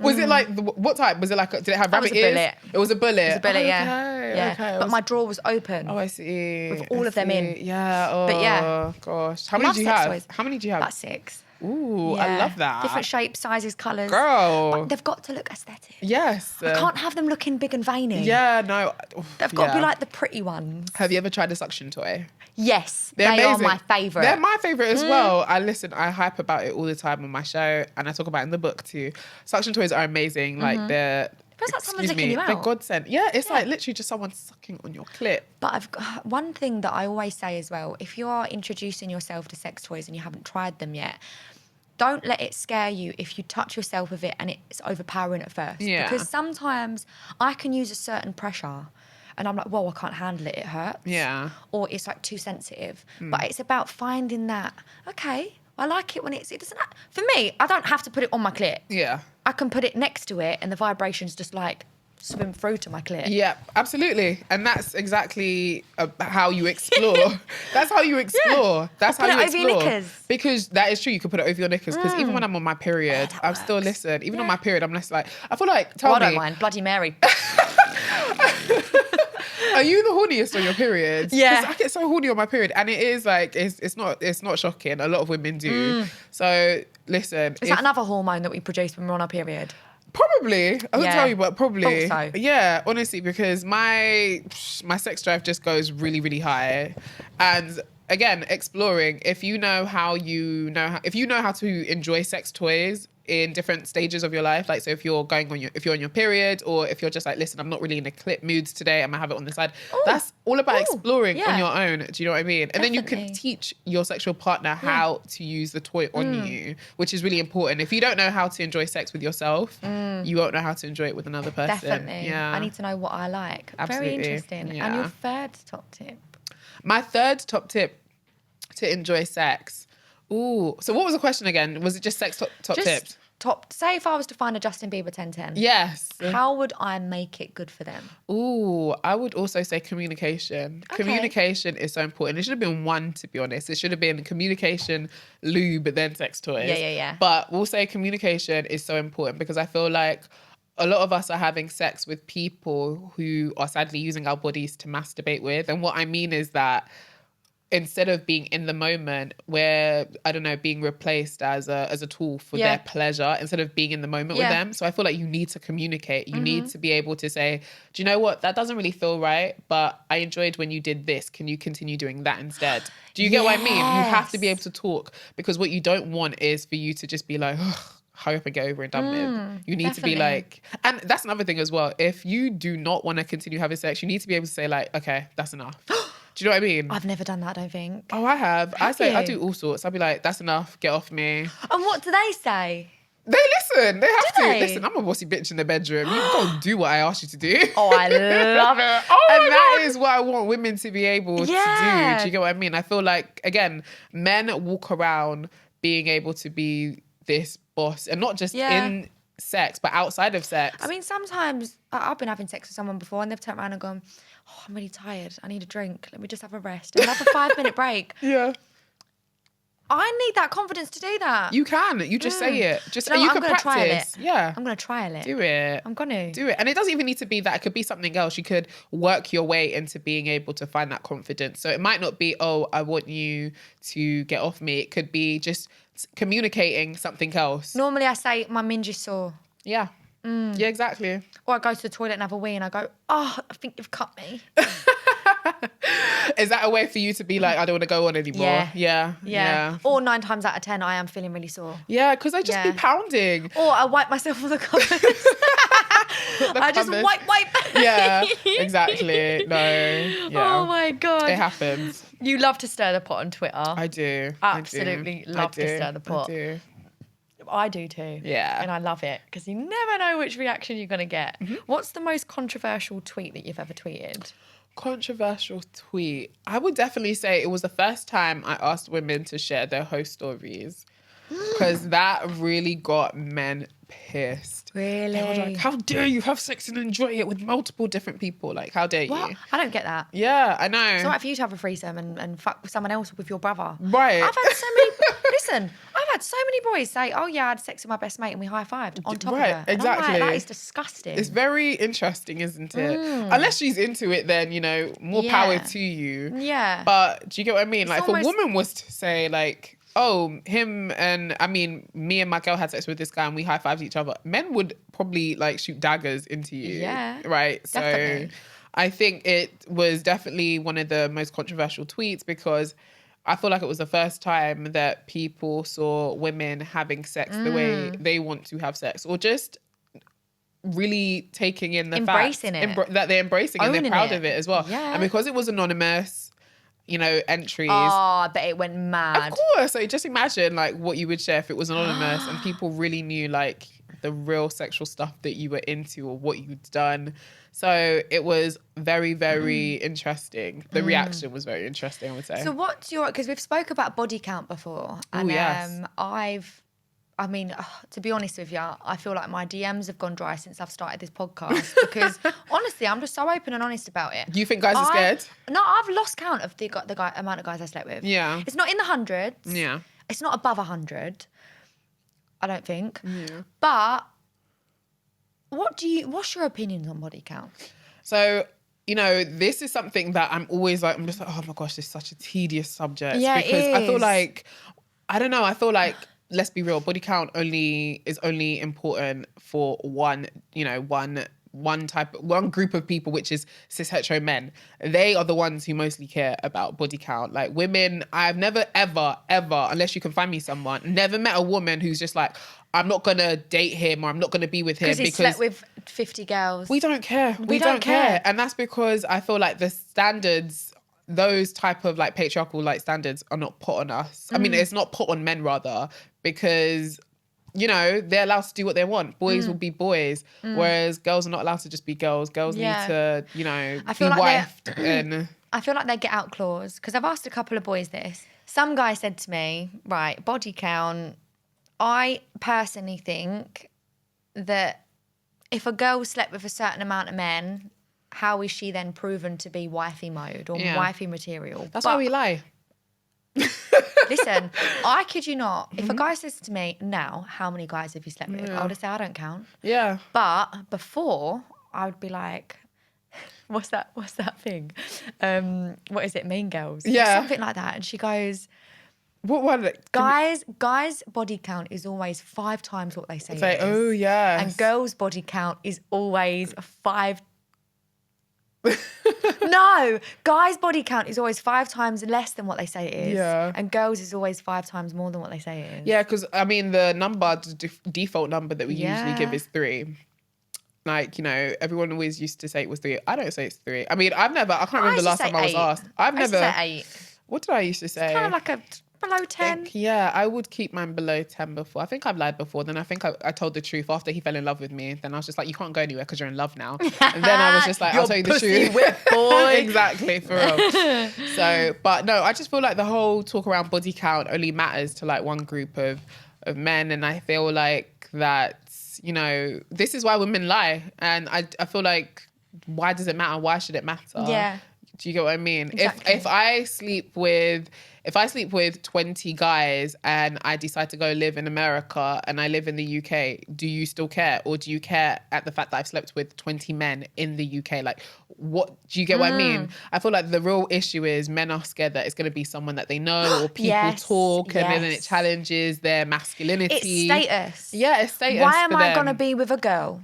Was it like, what type? Was it like, did it have rabbit ears? Bullet. It was a bullet? It was a bullet, yeah. Okay. But my drawer was open. Oh, I see. With all of them in. Yeah. Oh, But yeah. Gosh. How many do you have? Toys. How many do you have? About 6. Ooh, Yeah. I love that. Different shapes, sizes, colours. Girl. But they've got to look aesthetic. Yes. I can't have them looking big and veiny. Yeah, no. They've got to be like the pretty ones. Have you ever tried a suction toy? Yes, They're they amazing. are my favourite. They're my favourite as well. I hype about it all the time on my show and I talk about it in the book too. Suction toys are amazing. Like they're... Feels like someone's licking you out. They're godsend. Yeah, it's like literally just someone sucking on your clit. But I've got one thing that I always say as well, if you are introducing yourself to sex toys and you haven't tried them yet, don't let it scare you if you touch yourself with it and it's overpowering at first. Yeah. Because sometimes I can use a certain pressure and I'm like, whoa, I can't handle it, it hurts. Yeah. Or it's like too sensitive. But it's about finding that, okay, I like it when it doesn't, for me, I don't have to put it on my clit. Yeah. I can put it next to it and the vibrations just like swim through to my clit. Yeah, absolutely. And that's exactly how you explore. That's how you explore. Yeah. That's how you Put it explore. over your knickers. Because that is true. You can put it over your knickers. Because even when I'm on my period, I'm still listen. Even on my period, I'm less like, I feel like, tell I me. don't mind. Bloody Mary. Are you the horniest on your period? Yeah. 'Cause I get so horny on my period. And it is like, it's not shocking. A lot of women do. So listen. Is that another hormone that we produce when we're on our period? Probably. I wouldn't Yeah. tell you, but probably. Thought so. Yeah, honestly, because my sex drive just goes really, really high. And again, exploring, if you know how to enjoy sex toys in different stages of your life, like so if you're on your period, or if you're just like, listen, I'm not really in a clip mood today, I'm gonna have it on the side. Ooh. That's all about Ooh. exploring Yeah. on your own. Do you know what I mean? And then you can Definitely. teach your sexual partner how to use the toy on you, which is really important. If you don't know how to enjoy sex with yourself, you won't know how to enjoy it with another person. Definitely. Yeah. I need to know what I like. Absolutely. Very interesting. Yeah. And your third top tip? My third top tip to enjoy sex. Ooh. So what was the question again? Was it just sex top tips? Say if I was to find a Justin Bieber 1010. Yes. How would I make it good for them? Ooh, I would also say communication. Okay. Communication is so important. It should have been one, to be honest. It should have been communication, lube, then sex toys. Yeah. But we'll say communication is so important, because I feel like a lot of us are having sex with people who are sadly using our bodies to masturbate with. And what I mean is that instead of being in the moment, we're, I don't know, being replaced as a tool for their pleasure instead of being in the moment with them. So I feel like you need to communicate. You need to be able to say, do you know what? That doesn't really feel right, but I enjoyed when you did this. Can you continue doing that instead? Do you get what I mean? You have to be able to talk, because what you don't want is for you to just be like, hurry up and get over and done with. You need to be like, and that's another thing as well. If you do not want to continue having sex, you need to be able to say like, okay, that's enough. Do you know what I mean? I've never done that, I don't think. Oh, I have. I you? do all sorts. I'll be like, that's enough. Get off me. And what do they say? They listen. They have Do to. they? Listen, I'm a bossy bitch in the bedroom. You go and do what I asked you to do. Oh, I love it. And that is what I want women to be able to do. Yeah. Do you get what I mean? I feel like, again, men walk around being able to be this boss, and not just in sex, but outside of sex. I mean, sometimes I've been having sex with someone before and they've turned around and gone, oh, I'm really tired. I need a drink. Let me just have a rest. And have a 5-minute break. Yeah. I need that confidence to do that. You can. You just say it. Just You know you what? can I'm gonna practice. trial it. Yeah. I'm going to trial it. Do it. I'm going to. Do it. And it doesn't even need to be that. It could be something else. You could work your way into being able to find that confidence. So it might not be, oh, I want you to get off me. It could be just communicating something else. Normally I say, my minge is sore. Yeah. Yeah, exactly. Or I go to the toilet and have a wee and I go, oh, I think you've cut me. Is that a way for you to be like, I don't want to go on anymore? Yeah. Or 9 times out of 10, I am feeling really sore. Yeah, because I just be pounding. Or I wipe myself with the covers. I just wipe. Yeah, exactly. No. Yeah. Oh my God. It happens. You love to stir the pot on Twitter. I do. Absolutely love to stir the pot. I do. I do too. Yeah. And I love it because you never know which reaction you're going to get. Mm-hmm. What's the most controversial tweet that you've ever tweeted? Controversial tweet. I would definitely say it was the first time I asked women to share their host stories, because that really got men pissed. Really? They were like, how dare you have sex and enjoy it with multiple different people? Like, how dare What? you? I don't get that. Yeah, I know. It's all right for you to have a threesome and fuck with someone else with your brother. Right. I've had so many... Listen, I've had so many boys say, oh yeah, I had sex with my best mate and we high-fived on top of her. And exactly. I'm like, that is disgusting. It's very interesting, isn't it? Unless she's into it, then, you know, more power to you. Yeah. But do you get what I mean? Like, almost... if a woman was to say, like, oh, him and, I mean, me and my girl had sex with this guy and we high-fived each other, men would probably, like, shoot daggers into you. Yeah. Right? Definitely. So I think it was definitely one of the most controversial tweets, because I feel like it was the first time that people saw women having sex the way they want to have sex, or just really taking in the embracing fact it. That they're embracing Owning and they're proud it. of it as well. Yeah. And because it was anonymous, you know, entries. Oh, I bet it went mad. Of course. So just imagine like what you would share if it was anonymous and people really knew like the real sexual stuff that you were into or what you'd done. So it was very, very interesting. The reaction was very interesting, I would say. So what's your... Because we've spoke about body count before. And yes. I mean, to be honest with you, I feel like my DMs have gone dry since I've started this podcast because honestly, I'm just so open and honest about it. Do you think guys are scared? No, I've lost count of the amount of guys I slept with. Yeah. It's not in the hundreds. Yeah. It's not above 100, I don't think. Yeah. But what's your opinions on body count? So, you know, this is something that I'm just like, oh my gosh, this is such a tedious subject. Yeah, because it I feel is. like, I don't know, I feel like let's be real, body count is only important for one group of people, which is cis hetero men. They are the ones who mostly care about body count. Like women, I've never ever unless you can find me someone, never met a woman who's just like, I'm not gonna date him or I'm not gonna be with him because he slept with 50 girls. We don't care. We don't care. And that's because I feel like the standards, those type of like patriarchal like standards are not put on us. I mean, it's not put on men rather, because they're allowed to do what they want. Boys will be boys, whereas girls are not allowed to just be girls. Girls need to, be wifed. And I feel like they get out clause, because I've asked a couple of boys this. Some guy said to me, right, body count, I personally think that if a girl slept with a certain amount of men, how is she then proven to be wifey mode or wifey material? That's why we lie. Listen, I kid you not. If a guy says to me, now, how many guys have you slept with? I would say, I don't count. Yeah. But before, I would be like, what's that thing? What is it? Mean Girls? Yeah. Something like that. And she goes, what one? Guys' body count is always 5 times what they say it is. Oh, yeah. And girls' body count is always 5. No, guys' body count is always 5 times less than what they say it is. Yeah. And girls is always 5 times more than what they say it is. Yeah, because I mean, the default number that we usually give is 3. Like, everyone always used to say it was 3. I don't say it's 3. I mean, I can't remember the last time I was asked. I used to say 8. What did I used to say? It's kind of like a below 10. Yeah, I would keep mine below 10 before. I think I've lied before. Then I think I told the truth after he fell in love with me. Then I was just like, you can't go anywhere because you're in love now. And then I was just like, I'll tell you the truth. Whip boy. Exactly, for real. So, but no, I just feel like the whole talk around body count only matters to like one group of men. And I feel like that, this is why women lie. And I feel like, why does it matter? Why should it matter? Yeah. Do you get what I mean? Exactly. If I sleep with 20 guys and I decide to go live in America and I live in the UK, do you still care? Or do you care at the fact that I've slept with 20 men in the UK? Like, what, do you get what I mean? I feel like the real issue is men are scared that it's going to be someone that they know or people talk and then it challenges their masculinity. It's status. Yeah, it's status. Why am I going to be with a girl?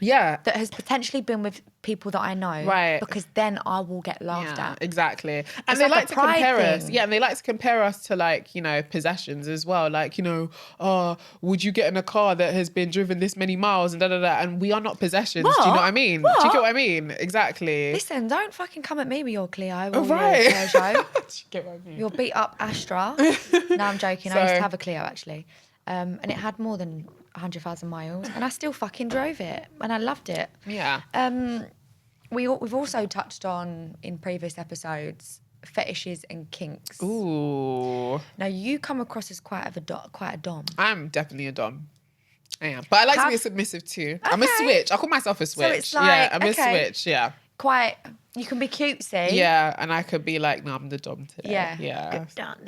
Yeah. That has potentially been with people that I know. Right. Because then I will get laughed at. Exactly. And they like to compare us. Yeah, and they like to compare us to like, possessions as well. Like, would you get in a car that has been driven this many miles and da-da-da? And we are not possessions. What? Do you know what I mean? What? Do you get what I mean? Exactly. Listen, don't fucking come at me with your Clio or right. your Peugeot. Do you get what I mean? Your beat up Astra. No, I'm joking. I used to have a Clio actually. And it had more than 100,000 miles and I still fucking drove it and I loved it. Yeah. We've also touched on in previous episodes fetishes and kinks. Ooh. Now you come across as quite a dom. I'm definitely a dom. I am. But I like to be a submissive too. Okay. I'm a switch. I call myself a switch. So it's like, I'm a switch, yeah. Quite, you can be cutesy. Yeah, and I could be like, no, I'm the dom today. Yeah. Get done.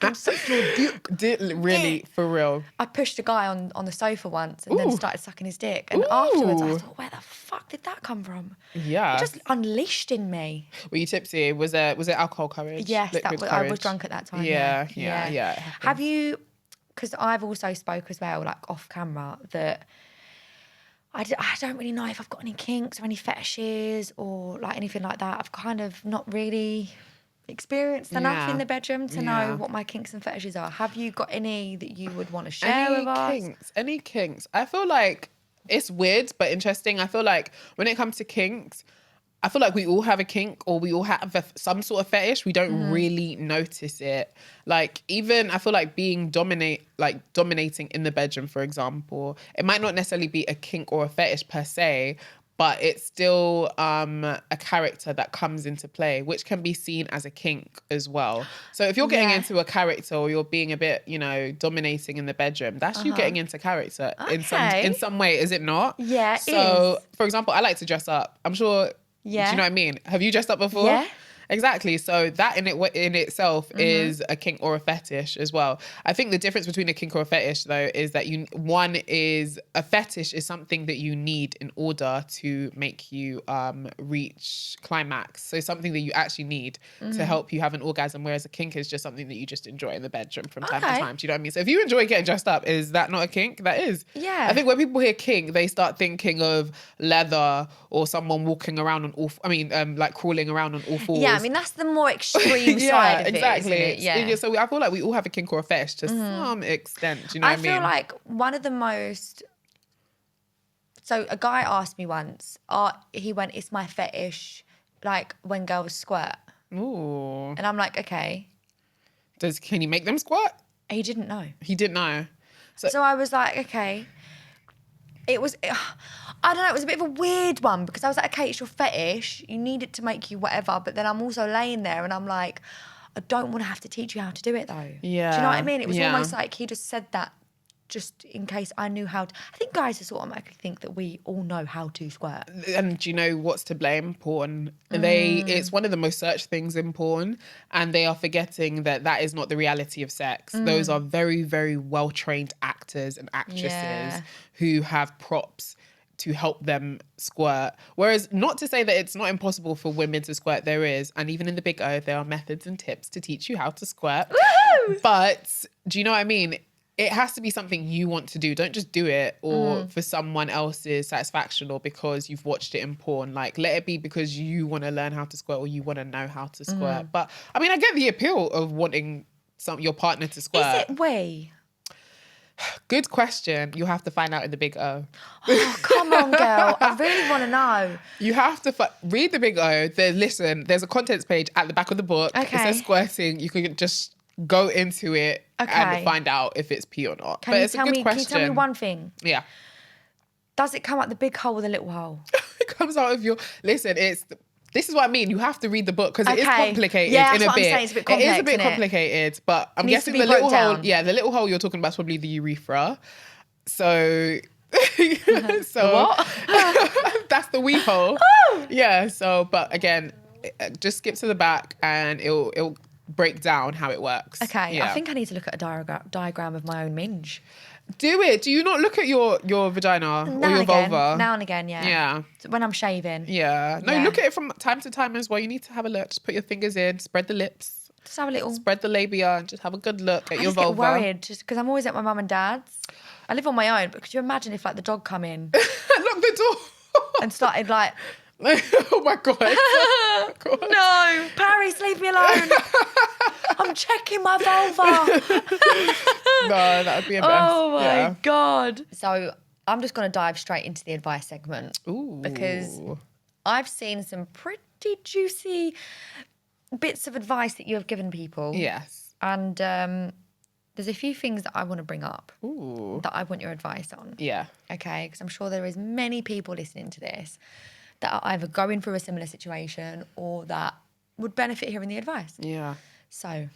I'm such your dick. Really, for real. I pushed a guy on the sofa once and then started sucking his dick. And afterwards I thought, where the fuck did that come from? Yeah. It just unleashed in me. Were you tipsy? Was it alcohol courage? Yes, I was drunk at that time. Yeah. Have you, because I've also spoke as well, like off camera, that I don't really know if I've got any kinks or any fetishes or like anything like that. I've kind of not really experienced enough in the bedroom to know what my kinks and fetishes are. Have you got any that you would want to share with us? Any kinks? I feel like it's weird but interesting. I feel like when it comes to kinks, I feel like we all have a kink or we all have some sort of fetish. We don't really notice it. Like even I feel like being dominating in the bedroom, for example, it might not necessarily be a kink or a fetish per se, but it's still a character that comes into play, which can be seen as a kink as well. So if you're getting into a character or you're being a bit, dominating in the bedroom, that's you getting into character in some way, is it not? Yeah, So, for example, I like to dress up. I'm sure... Yeah. Do you know what I mean? Have you dressed up before? Yeah. Exactly. So that in itself is a kink or a fetish as well. I think the difference between a kink or a fetish, though, is that one is a fetish is something that you need in order to make you reach climax. So something that you actually need to help you have an orgasm, whereas a kink is just something that you just enjoy in the bedroom from time to time. Do you know what I mean? So if you enjoy getting dressed up, is that not a kink? That is. Yeah. I think when people hear kink, they start thinking of leather or someone walking around on like crawling around on all fours. Yeah, I mean, that's the more extreme side of exactly. it, isn't it? Yeah. So I feel like we all have a kink or a fetish to some extent. Do you know what I mean? I feel like one of the most... So a guy asked me once, he went, it's my fetish, like when girls squirt. Ooh. And I'm like, okay. Can you make them squirt? He didn't know. He didn't know. So I was like, okay. It was, I don't know, it was a bit of a weird one because I was like, okay, it's your fetish. You need it to make you whatever. But then I'm also laying there and I'm like, I don't want to have to teach you how to do it though. Yeah. Do you know what I mean? It was almost like he just said that just in case I knew how to. I think guys just automatically think that we all know how to squirt. And do you know what's to blame? Porn. It's one of the most searched things in porn, and they are forgetting that is not the reality of sex. Those are very, very well-trained actors and actresses who have props to help them squirt. Whereas, not to say that it's not impossible for women to squirt, there is. And even in the Big O, there are methods and tips to teach you how to squirt. Woo-hoo! But do you know what I mean? It has to be something you want to do. Don't just do it or for someone else's satisfaction or because you've watched it in porn. Like, let it be because you want to learn how to squirt or you want to know how to squirt. But, I mean, I get the appeal of wanting your partner to squirt. Is it we? Good question. You'll have to find out in the Big O. Oh, come on, girl. I really want to know. You have to read the Big O. There's a contents page at the back of the book. Okay. It says squirting. You can just go into it and find out if it's pee or not. But it's a good question. Can you tell me one thing? Yeah. Does it come out the big hole or the little hole? It comes out of your... Listen, this is what I mean. You have to read the book because it is complicated yeah, in a that's bit. What I'm saying. It's a bit complex, it is a bit complicated, but I'm guessing the little hole... Yeah, the little hole you're talking about is probably the urethra. So... What? That's the wee hole. Yeah, so... But again, just skip to the back and it'll break down how it works. Okay, yeah. I think I need to look at a diagram of my own minge. Do it. Do you not look at your vagina or your vulva? Now and again, yeah. Yeah. So when I'm shaving. Yeah. No, look at it from time to time as well. You need to have a look. Just put your fingers in, spread the lips. Just have a little. Spread the labia and just have a good look at your vulva. I just get worried just because I'm always at my mum and dad's. I live on my own, but could you imagine if like the dog come in? Lock the door. And started like... Oh my God. Oh my God. No, Paris, leave me alone. I'm checking my vulva. No, that would be a mess. Oh my God. So I'm just going to dive straight into the advice segment. Ooh. Because I've seen some pretty juicy bits of advice that you have given people. Yes. And there's a few things that I want to bring up. Ooh. That I want your advice on. Yeah. Okay, because I'm sure there is many people listening to this that are either going through a similar situation or that would benefit hearing the advice. Yeah. So,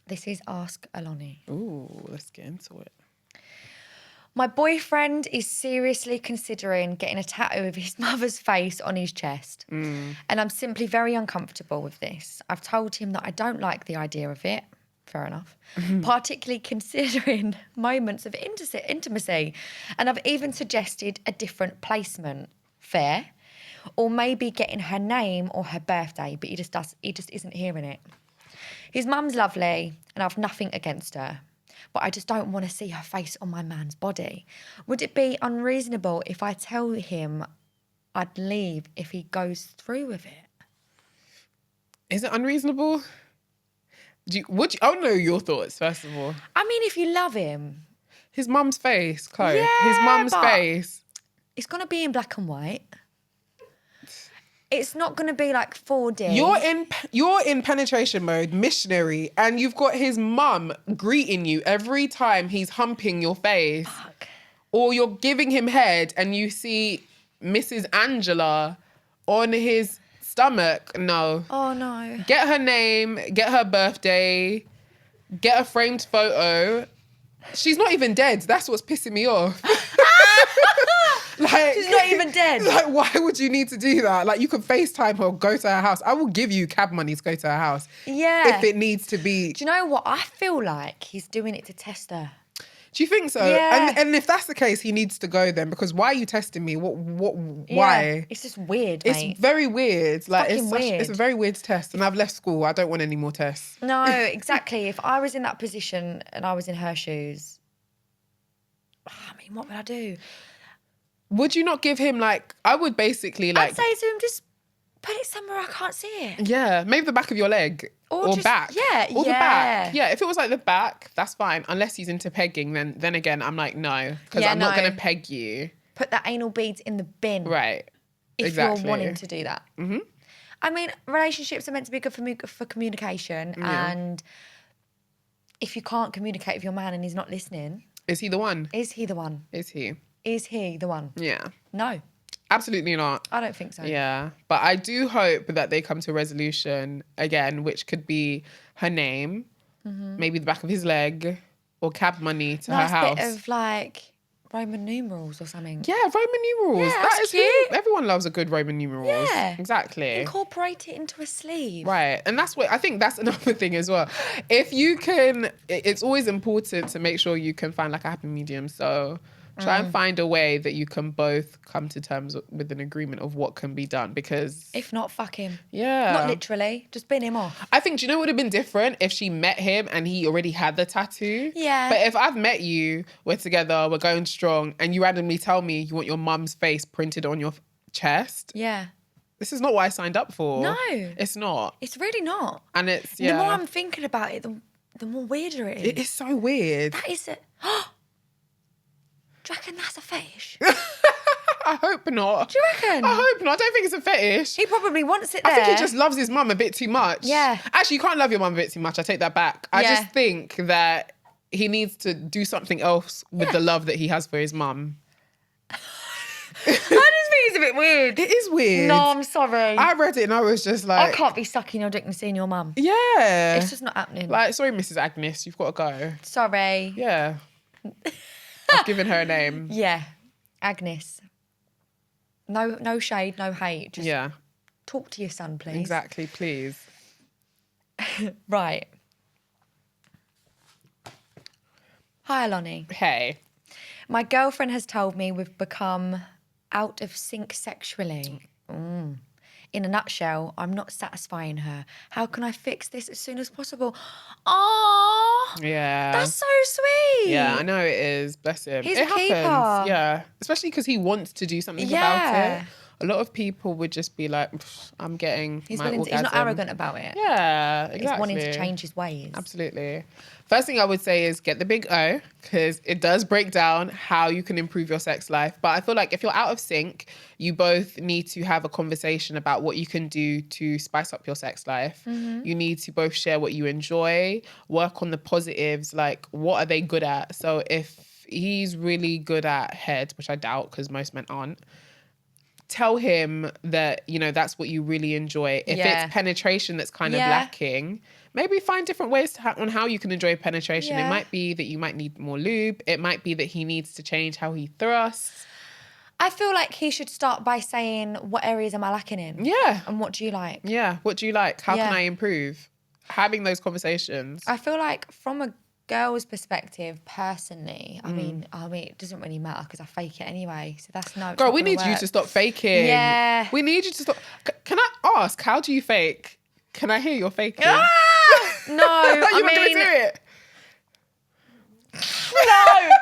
this is Ask Oloni. Ooh, let's get into it. My boyfriend is seriously considering getting a tattoo of his mother's face on his chest. And I'm simply very uncomfortable with this. I've told him that I don't like the idea of it. Fair enough. Particularly considering moments of intimacy. And I've even suggested a different placement. Fair. Or maybe getting her name or her birthday, but he just isn't hearing it. His mum's lovely and I've nothing against her, but I just don't want to see her face on my man's body. Would it be unreasonable if I tell him I'd leave if he goes through with it? Is it unreasonable? I want to know your thoughts, first of all. I mean, if you love him. His mum's face, Chloe. Yeah, his mum's face. It's going to be in black and white. It's not going to be like 4D. You're in penetration mode, missionary, and you've got his mum greeting you every time he's humping your face. Fuck. Or you're giving him head and you see Mrs. Angela on his stomach. No. Oh, no. Get her name, get her birthday, get a framed photo. She's not even dead. That's what's pissing me off. Like, she's not even dead. Like, why would you need to do that? Like, you could FaceTime her or go to her house. I will give you cab money to go to her house. Yeah. If it needs to be. Do you know what? I feel like he's doing it to test her. Do you think so? Yeah. And if that's the case, he needs to go then, because why are you testing me? Why? Yeah. It's just weird, mate. It's very weird. Like, fucking weird. It's a very weird test. And I've left school. I don't want any more tests. No, exactly. If I was in that position and I was in her shoes, I mean, what would I do? Would you not give him, like, I would basically, like... I'd say to him, just put it somewhere I can't see it. Yeah, maybe the back of your leg. Or just, back. Yeah, or the yeah. back. Yeah, if it was like the back, that's fine. Unless he's into pegging, then again, I'm like, no. Because I'm not going to peg you. Put the anal beads in the bin. Right. If you're wanting to do that. Mm-hmm. I mean, relationships are meant to be good for communication. Yeah. And if you can't communicate with your man and he's not listening... Is he the one? Is he the one? Is he? Is he the one? Yeah. No. Absolutely not. I don't think so. Yeah. But I do hope that they come to a resolution again, which could be her name, maybe the back of his leg, or cab money to her house. Nice bit of like Roman numerals or something. Yeah, Roman numerals. Yeah, that that's is cute. Everyone loves a good Roman numerals. Yeah. Exactly. Incorporate it into a sleeve. Right. And that's what I think that's another thing as well. If you can, it's always important to make sure you can find like a happy medium. So try and find a way that you can both come to terms with an agreement of what can be done, because If not, fuck him. yeah. Not literally. Just bin him off. I think, do you know what would have been different if she met him and he already had the tattoo? Yeah. But if I've met you, we're together, we're going strong, and you randomly tell me you want your mum's face printed on your chest, Yeah. this is not what I signed up for. No. It's not. It's really not. And it's, The more I'm thinking about it, the more weirder it is. It is so weird. That is it. Do you reckon that's a fetish? I hope not. Do you reckon? I hope not. I don't think it's a fetish. He probably wants it there. I think he just loves his mum a bit too much. Yeah. Actually, you can't love your mum a bit too much. I take that back. I Yeah. just think that he needs to do something else with the love that he has for his mum. I just think it's a bit weird. It is weird. No, I'm sorry. I read it and I was just like... I can't be sucking your dick and seeing your mum. Yeah. It's just not happening. Like, sorry, Mrs. Agnes, you've got to go. Sorry. Yeah. I've given her a name. Yeah. Agnes. No shade, no hate. Just Yeah. talk to your son, please. Exactly, please. Right. Hi, Oloni. Hey. My girlfriend has told me we've become out of sync sexually. In a nutshell, I'm not satisfying her. How can I fix this as soon as possible? Oh, Yeah. that's so sweet. Yeah, I know it is. Bless him. He's it a happens. keeper. Yeah. Especially because he wants to do something about Yeah. it. A lot of people would just be like, I'm getting He's my willing to, he's not orgasm. arrogant about it. Yeah, exactly. He's wanting to change his ways. Absolutely. First thing I would say is get the big O, because it does break down how you can improve your sex life. But I feel like if you're out of sync, you both need to have a conversation about what you can do to spice up your sex life. You need to both share what you enjoy, work on the positives, like what are they good at? So if he's really good at head, which I doubt because most men aren't, tell him that, you know, that's what you really enjoy. If it's penetration that's kind of lacking, maybe find different ways on how you can enjoy penetration. It might be that you might need more lube. It might be that he needs to change how he thrusts. I feel like he should start by saying, what areas am I lacking in? Yeah. And what do you like? Yeah. What do you like? How Yeah. can I improve? Having those conversations. I feel like from a girl's perspective, personally, I mean, it doesn't really matter because I fake it anyway. So that's no. Girl, we need you to stop faking. Yeah. We need you to stop. Can I ask, how do you fake? Can I hear your faking? Ah! No, You're I not going mean, to do it.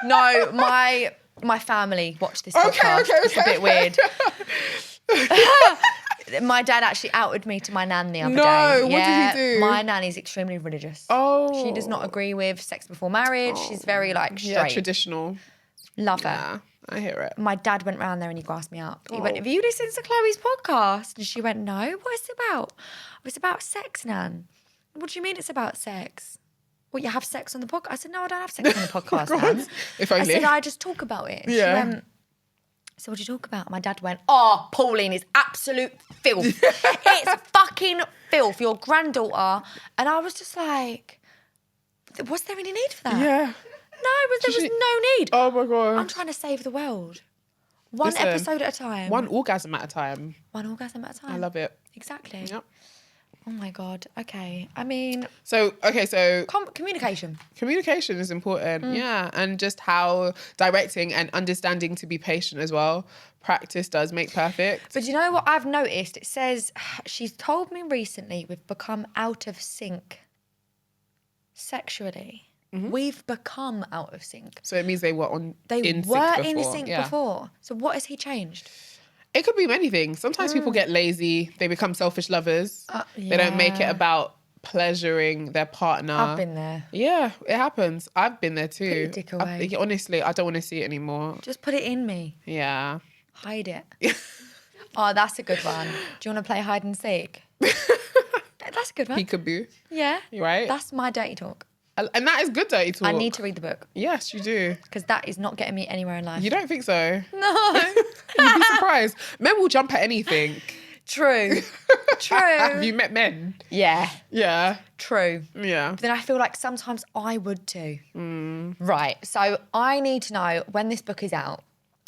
no. My family watched this Okay, podcast. okay. It's a bit weird. My dad actually outed me to my nan the other day. No, what did he do? My nan is extremely religious. Oh. She does not agree with sex before marriage. She's very like straight. Yeah, traditional. Love her. Yeah, I hear it. My dad went round there and he grasped me up. He went, have you listened to Chloe's podcast? And she went, no, what is it about? It's about sex, Nan. What do you mean it's about sex? Well, you have sex on the podcast? I said, no, I don't have sex on the podcast, Nan. If I only. said, I just talk about it. And Yeah. She went, so what do you talk about? My dad went, oh, Pauline is absolute filth. It's fucking filth, your granddaughter. And I was just like, was there any need for that? Yeah. No, there was no need. Oh my God. I'm trying to save the world. One Listen, episode at a time. One orgasm at a time. One orgasm at a time. I love it. Exactly. Yep. Oh my God. Okay. I mean, So communication. communication is important. Yeah. And just how directing and understanding to be patient as well. Practice does make perfect. But you know what I've noticed? It says, she's told me recently we've become out of sync sexually. We've become out of sync. So it means they were in sync before. So what has he changed? It could be many things. Sometimes people get lazy. They become selfish lovers. They don't make it about pleasuring their partner. I've been there. Yeah, it happens. I've been there too. Put your dick away. Honestly, I don't want to see it anymore. Just put it in me. Yeah. Hide it. Oh, that's a good one. Do you want to play hide and seek? That's a good one. Peekaboo. Yeah. Right? That's my dirty talk. And that is good dirty talk. I need to read the book. Yes, you do. Because that is not getting me anywhere in life. You don't think so? No. You'd be surprised. Men will jump at anything. True. Have you met men? Yeah. Yeah. True. Yeah. But then I feel like sometimes I would too. Right. So I need to know when this book is out,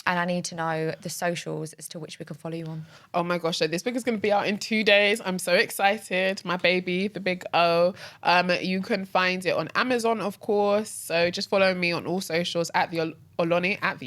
and I need to know the socials as to which we can follow you on. Oh my gosh, so this book is going to be out in 2 days. I'm so excited. My baby, the big O. You can find it on Amazon, of course. So just follow me on all socials at the Oloni, at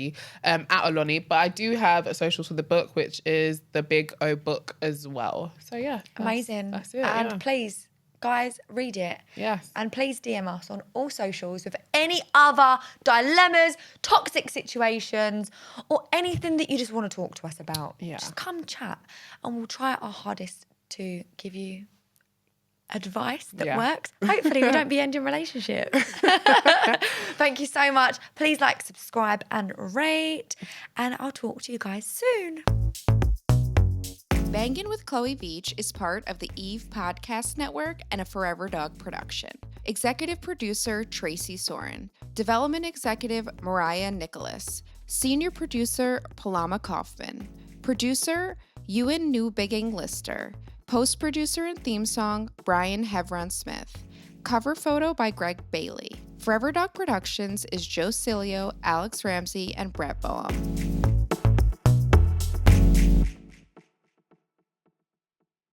Oloni. But I do have a socials for the book, which is the Big O book as well. So yeah. Amazing. That's it. And yeah. please, guys, read it. Yes. And please DM us on all socials with any other dilemmas, toxic situations, or anything that you just want to talk to us about. Yeah. Just come chat and we'll try our hardest to give you advice that works. Hopefully we don't be ending relationships. Thank you so much. Please like, subscribe and rate. And I'll talk to you guys soon. Bangin with Chloe Veitch is part of the Eve Podcast Network and a Forever Dog production. Executive producer Tracy Soren. Development executive Mariah Nicholas. Senior producer Palama Kaufman. Producer Ewan Newbigging Lister. Post-producer and theme song Brian Hevron Smith. Cover photo by Greg Bailey. Forever Dog Productions is Joe Cilio, Alex Ramsey, and Brett Boehm.